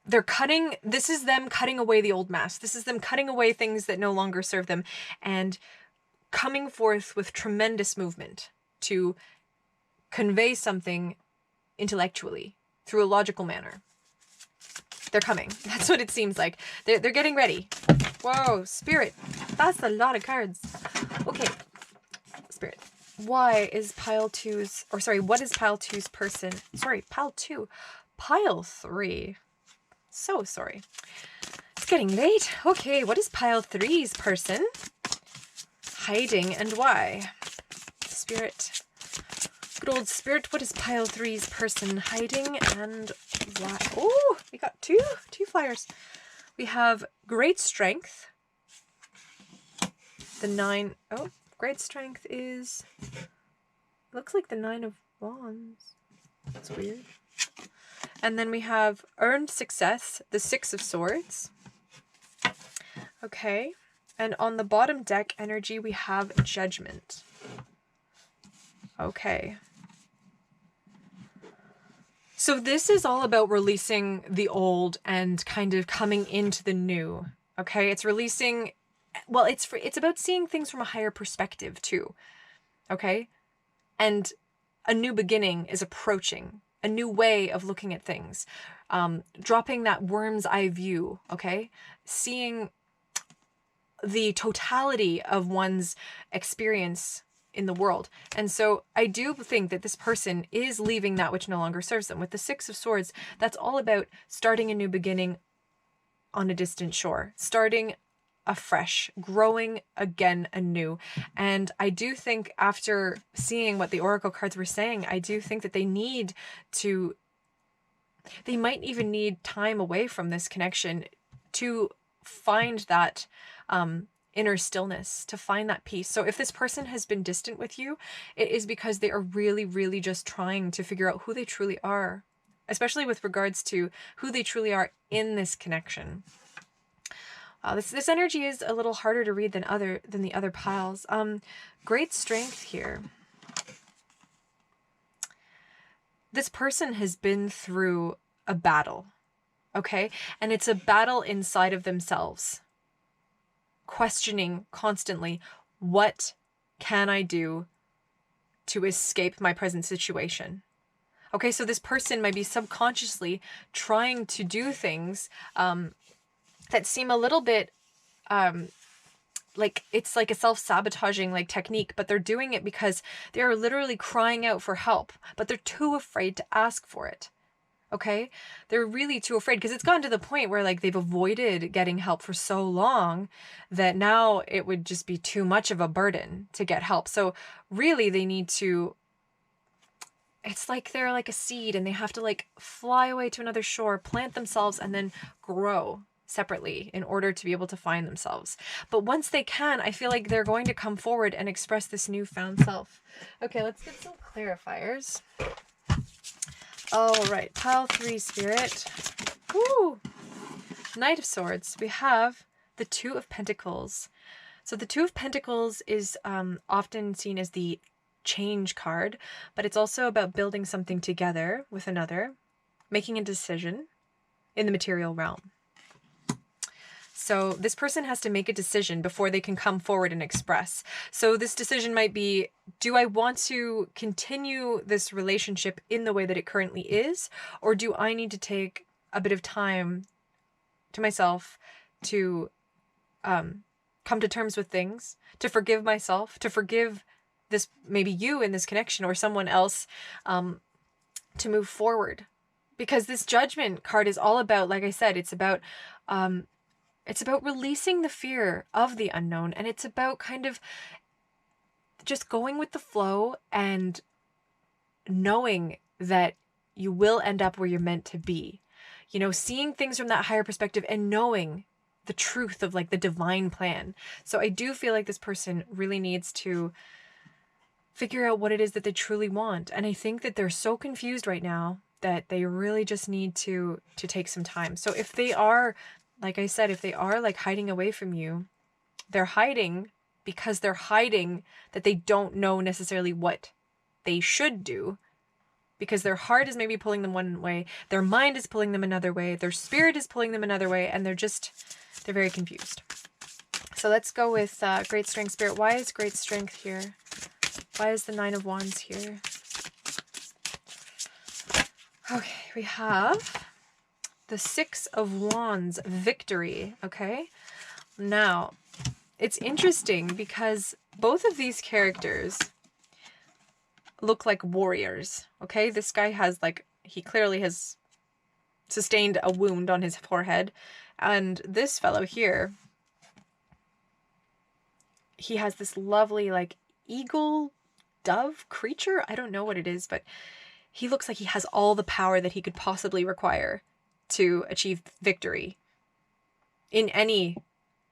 Speaker 1: This is them cutting away the old mask. This is them cutting away things that no longer serve them, and coming forth with tremendous movement to convey something intellectually through a logical manner. They're coming. That's what it seems like. They're getting ready. Whoa, Spirit. That's a lot of cards. Okay, Spirit. What is pile 2's person? Sorry, pile 2. Pile 3. So sorry. It's getting late. Okay, what is pile 3's person hiding, and why? Spirit. Good old Spirit, what is pile 3's person hiding, and why? Oh, we got two flyers. We have great strength. The 9. Oh, great strength is, looks like the 9 of Wands. That's weird. And then we have earned success, the 6 of Swords. Okay. And on the bottom deck energy, we have Judgment. Okay. So this is all about releasing the old and kind of coming into the new. Okay. It's releasing, well, it's about seeing things from a higher perspective too. Okay. And a new beginning is approaching. A new way of looking at things, dropping that worm's eye view, okay? Seeing the totality of one's experience in the world. And so I do think that this person is leaving that which no longer serves them. With the 6 of Swords, that's all about starting a new beginning on a distant shore, starting afresh, growing again anew. And I do think, after seeing what the oracle cards were saying, I do think that they need to They might even need time away from this connection to find that inner stillness, to find that peace. So if this person has been distant with you, it is because they are really, really just trying to figure out who they truly are, especially with regards to who they truly are in this connection. This energy is a little harder to read than the other piles. Great strength here. This person has been through a battle, okay? And it's a battle inside of themselves, questioning constantly, what can I do to escape my present situation? Okay, so this person might be subconsciously trying to do things that seem a little bit like it's like a self-sabotaging like technique, but they're doing it because they are literally crying out for help, but they're too afraid to ask for it. Okay, they're really too afraid because it's gotten to the point where like they've avoided getting help for so long that now it would just be too much of a burden to get help. So really they need to, it's like they're like a seed and they have to like fly away to another shore, plant themselves, and then grow separately in order to be able to find themselves. But once they can, I feel like they're going to come forward and express this newfound self. Okay, let's get some clarifiers. All right, pile 3 spirit. Woo! Knight of Swords. We have the Two of Pentacles. So the Two of Pentacles is often seen as the change card, but it's also about building something together with another, making a decision in the material realm. So this person has to make a decision before they can come forward and express. So this decision might be, do I want to continue this relationship in the way that it currently is? Or do I need to take a bit of time to myself to come to terms with things, to forgive myself, to forgive this, maybe you in this connection or someone else, to move forward? Because this Judgment card is all about, like I said, it's about releasing the fear of the unknown, and it's about kind of just going with the flow and knowing that you will end up where you're meant to be. You know, seeing things from that higher perspective and knowing the truth of like the divine plan. So I do feel like this person really needs to figure out what it is that they truly want. And I think that they're so confused right now that they really just need to take some time. So if they are, like I said, if they are like hiding away from you, they're hiding because they're hiding that they don't know necessarily what they should do, because their heart is maybe pulling them one way, their mind is pulling them another way, their spirit is pulling them another way, and they're very confused. So let's go with Great Strength Spirit. Why is Great Strength here? Why is the Nine of Wands here? Okay, we have the Six of Wands, victory, okay? Now, it's interesting because both of these characters look like warriors, okay? This guy has like, he clearly has sustained a wound on his forehead. And this fellow here, he has this lovely like eagle dove creature. I don't know what it is, but he looks like he has all the power that he could possibly require to achieve victory in any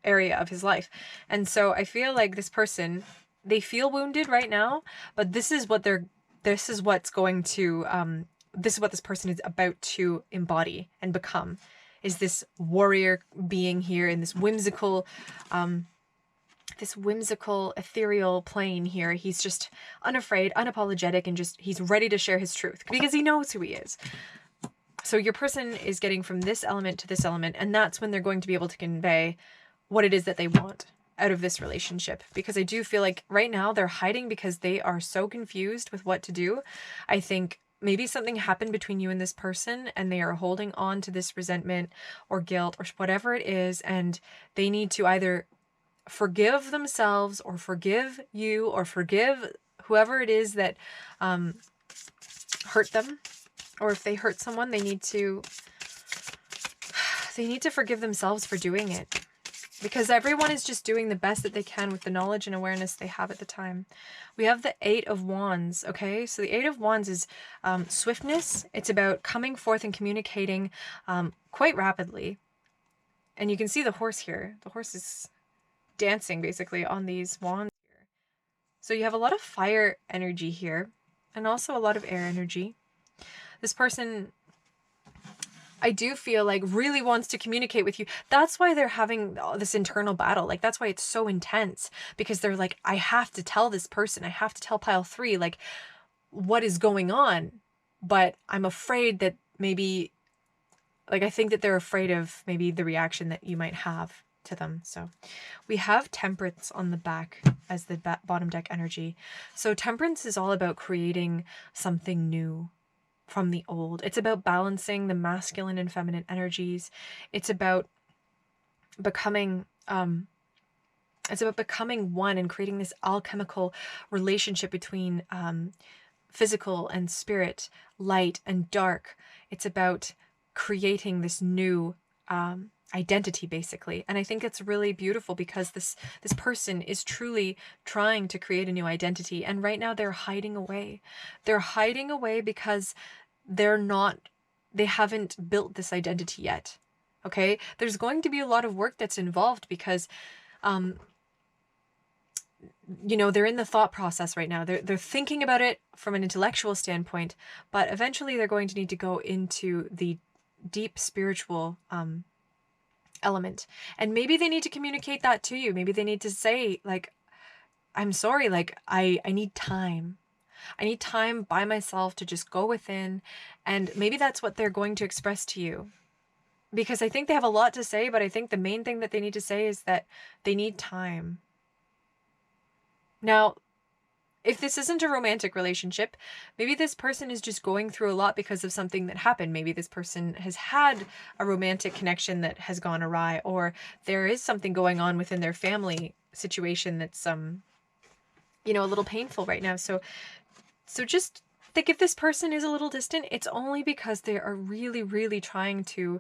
Speaker 1: area of his life. And so I feel like this person, they feel wounded right now, but this is what this is what this person is about to embody and become, is this warrior being here in this whimsical ethereal plane here. He's just unafraid, unapologetic, and just, he's ready to share his truth because he knows who he is. So your person is getting from this element to this element, and that's when they're going to be able to convey what it is that they want out of this relationship. Because I do feel like right now they're hiding because they are so confused with what to do. I think maybe something happened between you and this person, and they are holding on to this resentment or guilt or whatever it is, and they need to either forgive themselves or forgive you or forgive whoever it is that hurt them. Or if they hurt someone, they need to forgive themselves for doing it. because everyone is just doing the best that they can with the knowledge and awareness they have at the time. We have the Eight of Wands, okay? So the Eight of Wands is swiftness. It's about coming forth and communicating quite rapidly. And you can see the horse here. The horse is dancing basically on these wands here. So you have a lot of fire energy here and also a lot of air energy. This person, I do feel like, really wants to communicate with you. That's why they're having this internal battle. Like, that's why it's so intense, because they're like, I have to tell this person, I have to tell pile 3, like, what is going on. But I'm afraid that maybe, like, I think that they're afraid of maybe the reaction that you might have to them. So we have Temperance on the back as the bottom deck energy. So Temperance is all about creating something new from the old. It's about balancing the masculine and feminine energies. It's about becoming one and creating this alchemical relationship between physical and spirit, light and dark. It's about creating this new identity, basically. And I think it's really beautiful because this person is truly trying to create a new identity. And right now they're hiding away. They're hiding away because they haven't built this identity yet. Okay? There's going to be a lot of work that's involved because you know, they're in the thought process right now. They're thinking about it from an intellectual standpoint, but eventually they're going to need to go into the deep spiritual element. And maybe they need to communicate that to you. Maybe they need to say, like, I'm sorry, like, I need time. I need time by myself to just go within. And maybe that's what they're going to express to you. Because I think they have a lot to say, but I think the main thing that they need to say is that they need time. Now, if this isn't a romantic relationship, maybe this person is just going through a lot because of something that happened. Maybe this person has had a romantic connection that has gone awry, or there is something going on within their family situation that's, you know, a little painful right now. So just think, if this person is a little distant, it's only because they are really, really trying to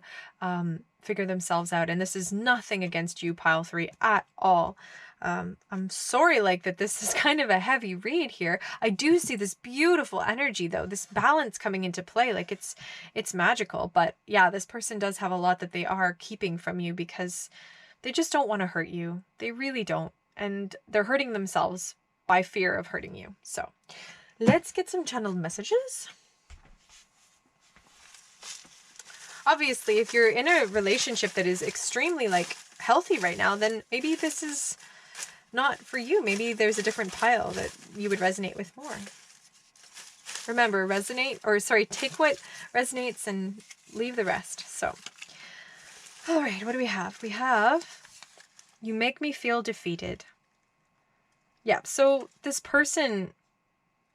Speaker 1: figure themselves out. And this is nothing against you, pile 3, at all. I'm sorry, like, that this is kind of a heavy read here. I do see this beautiful energy, though, this balance coming into play. Like, it's magical. But yeah, this person does have a lot that they are keeping from you because they just don't want to hurt you. They really don't. And they're hurting themselves by fear of hurting you. So let's get some channeled messages. Obviously, if you're in a relationship that is extremely, like, healthy right now, then maybe this is not for you. Maybe there's a different pile that you would resonate with more. Remember, take what resonates and leave the rest. So, all right, what do we have? We have, you make me feel defeated. Yeah, so this person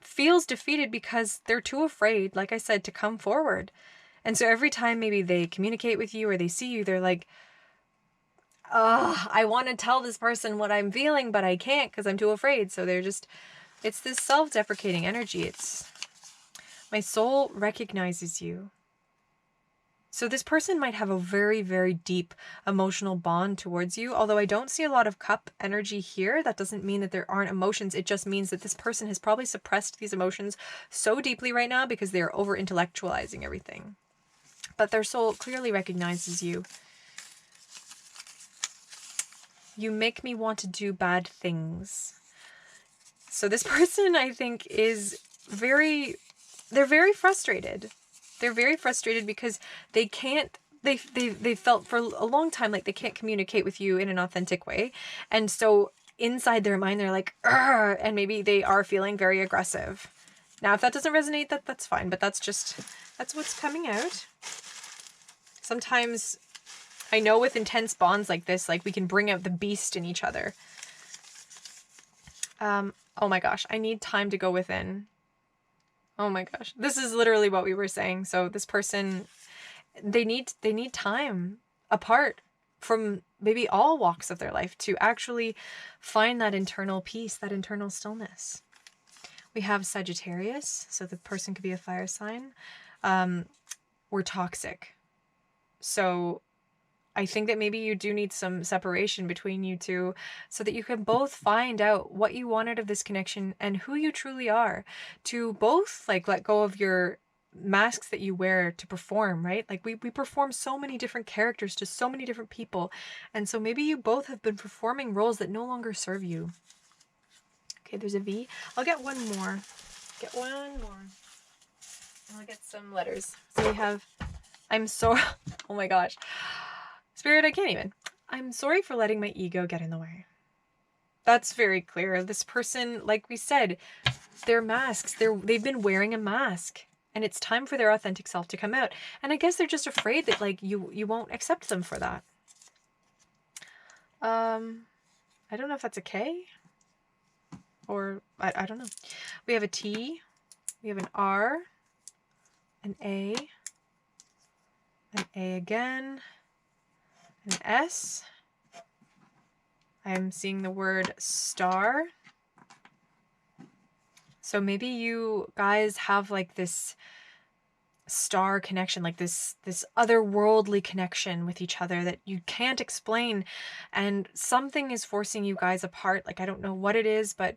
Speaker 1: feels defeated because they're too afraid, like I said, to come forward. And so every time maybe they communicate with you or they see you, they're like, I want to tell this person what I'm feeling, but I can't because I'm too afraid. So they're just, it's this self-deprecating energy. It's, my soul recognizes you. So this person might have a very, very deep emotional bond towards you. Although I don't see a lot of cup energy here, that doesn't mean that there aren't emotions. It just means that this person has probably suppressed these emotions so deeply right now because they're over-intellectualizing everything. But their soul clearly recognizes you. You make me want to do bad things. So this person, I think, is they're very frustrated. They're very frustrated because they can't, they felt for a long time like they can't communicate with you in an authentic way. And so inside their mind, they're like, "Argh," and maybe they are feeling very aggressive. Now, if that doesn't resonate, that's fine, but that's what's coming out. Sometimes, I know with intense bonds like this, like, we can bring out the beast in each other. Oh my gosh, I need time to go within. Oh my gosh, this is literally what we were saying. So this person, they need time apart from maybe all walks of their life to actually find that internal peace, that internal stillness. We have Sagittarius, so the person could be a fire sign. We're toxic. So I think that maybe you do need some separation between you two so that you can both find out what you want out of this connection and who you truly are, to both like let go of your masks that you wear to perform, right? Like we perform so many different characters to so many different people, and so maybe you both have been performing roles that no longer serve you. Okay, there's a V. I'll get one more. Get one more. I'll get some letters. So we have, I'm sorry. Oh my gosh. Spirit, I can't even. I'm sorry for letting my ego get in the way. That's very clear. This person, like we said, they're masks. They've been wearing a mask. And it's time for their authentic self to come out. And I guess they're just afraid that like you won't accept them for that. I don't know if that's a K. Or I don't know. We have a T. We have an R. An A again, an S. I'm seeing the word star. So maybe you guys have like this star connection, like this otherworldly connection with each other that you can't explain, and something is forcing you guys apart. Like I don't know what it is, but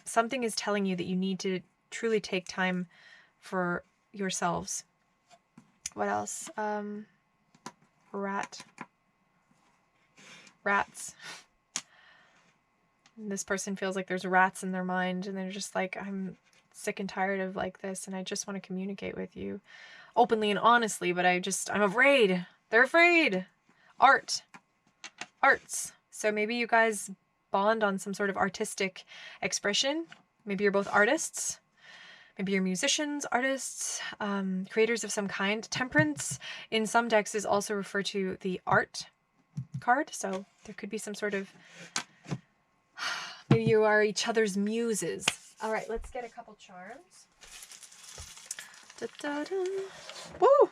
Speaker 1: something is telling you that you need to truly take time for yourselves. What else? Rats. And this person feels like there's rats in their mind, and they're just like, I'm sick and tired of like this, and I just want to communicate with you openly and honestly, but I'm afraid. They're afraid. Arts. So maybe you guys bond on some sort of artistic expression. Maybe you're both artists. Maybe you're musicians, artists, creators of some kind. Temperance in some decks is also referred to the art card. So there could be some sort of, maybe you are each other's muses. All right, let's get a couple charms. Woo!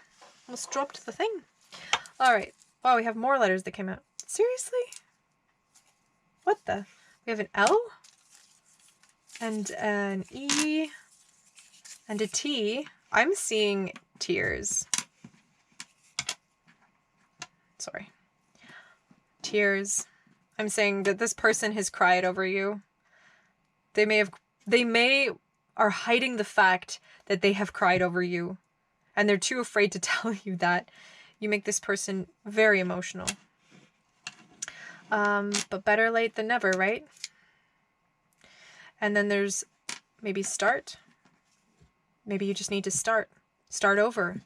Speaker 1: Almost dropped the thing. All right. Wow, we have more letters that came out. Seriously? What the? We have an L and an E and a T. I'm seeing tears. Sorry. Tears. I'm saying that this person has cried over you. They are hiding the fact that they have cried over you, and they're too afraid to tell you that. You make this person very emotional. But better late than never, right? And then there's maybe start. Maybe you just need to start over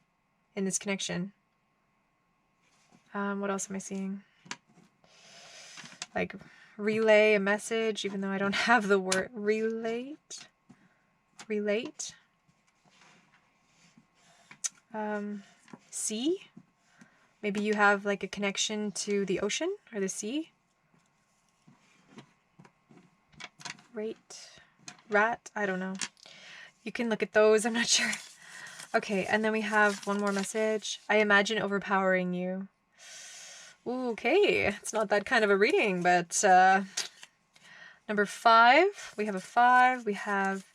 Speaker 1: in this connection. What else am I seeing? Like relay a message, even though I don't have the word relate. Sea. Maybe you have like a connection to the ocean or the sea. Rat, I don't know. You can look at those, I'm not sure. Okay, and then we have one more message. I imagine overpowering you. Ooh, okay, it's not that kind of a reading, but number 5, we have a 5, we have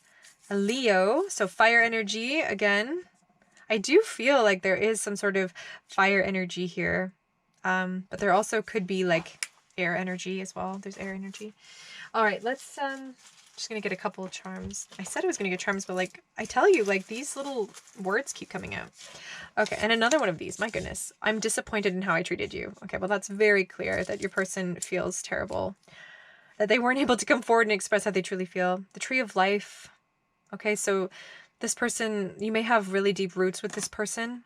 Speaker 1: a Leo, so fire energy again. I do feel like there is some sort of fire energy here, but there also could be like air energy as well. There's air energy. All right, let's just gonna get a couple of charms. I said I was gonna get charms, but like I tell you, like these little words keep coming out. Okay, and another one of these. My goodness, I'm disappointed in how I treated you. Okay, well that's very clear that your person feels terrible, that they weren't able to come forward and express how they truly feel. The tree of life. Okay, so this person, you may have really deep roots with this person,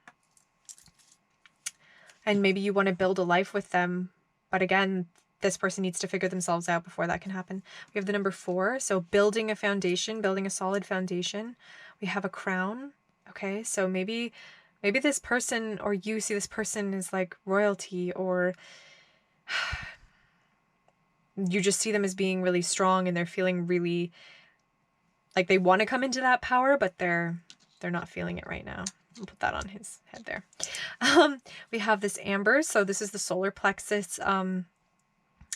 Speaker 1: and maybe you want to build a life with them, but again, this person needs to figure themselves out before that can happen. We have the number 4, so building a foundation, building a solid foundation. We have a crown. Okay, so maybe this person, or you see this person as like royalty, or you just see them as being really strong and they're feeling really like they want to come into that power, but they're not feeling it right now. I'll put that on his head there. We have this amber, so this is the solar plexus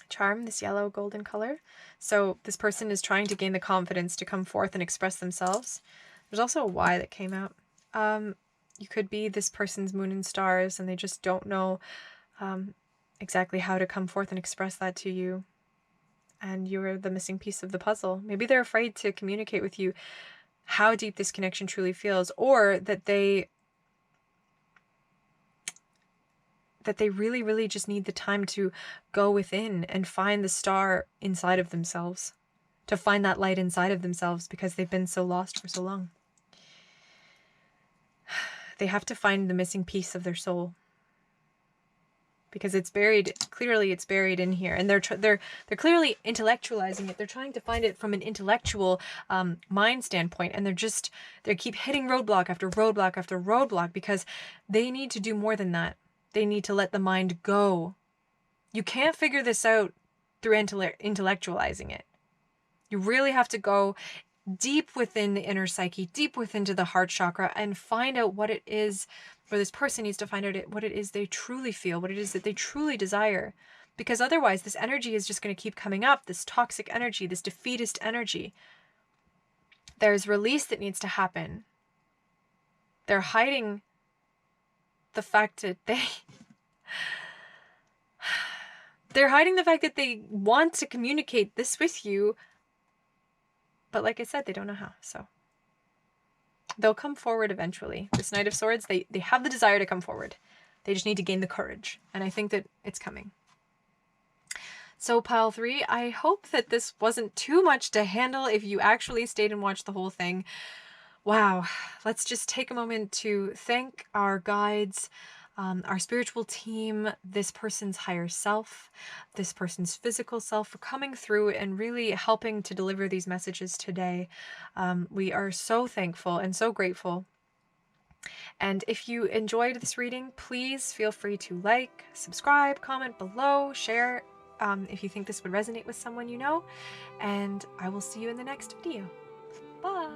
Speaker 1: charm, this yellow golden color. So this person is trying to gain the confidence to come forth and express themselves. There's also a Y that came out. You could be this person's moon and stars, and they just don't know exactly how to come forth and express that to you. And you're the missing piece of the puzzle. Maybe they're afraid to communicate with you how deep this connection truly feels, or that they really, really just need the time to go within and find the star inside of themselves, to find that light inside of themselves, because they've been so lost for so long. They have to find the missing piece of their soul, because it's buried, clearly it's buried in here, and they're clearly intellectualizing it. They're trying to find it from an intellectual mind standpoint, and they keep hitting roadblock after roadblock after roadblock, because they need to do more than that. They need to let the mind go. You can't figure this out through intellectualizing it. You really have to go deep within the inner psyche, deep within to the heart chakra, and find out what it is, or this person needs to find out what it is they truly feel, what it is that they truly desire. Because otherwise, this energy is just going to keep coming up, this toxic energy, this defeatist energy. There's release that needs to happen. They're hiding the fact that they're hiding the fact that they want to communicate this with you, but like I said, they don't know how. So they'll come forward eventually. This Knight of Swords, they have the desire to come forward. They just need to gain the courage, and I think that it's coming. So pile 3, I hope that this wasn't too much to handle if you actually stayed and watched the whole thing. Wow, let's just take a moment to thank our guides, our spiritual team, this person's higher self, this person's physical self, for coming through and really helping to deliver these messages today. We are so thankful and so grateful. And if you enjoyed this reading, please feel free to like, subscribe, comment below, share if you think this would resonate with someone you know, and I will see you in the next video. Bye!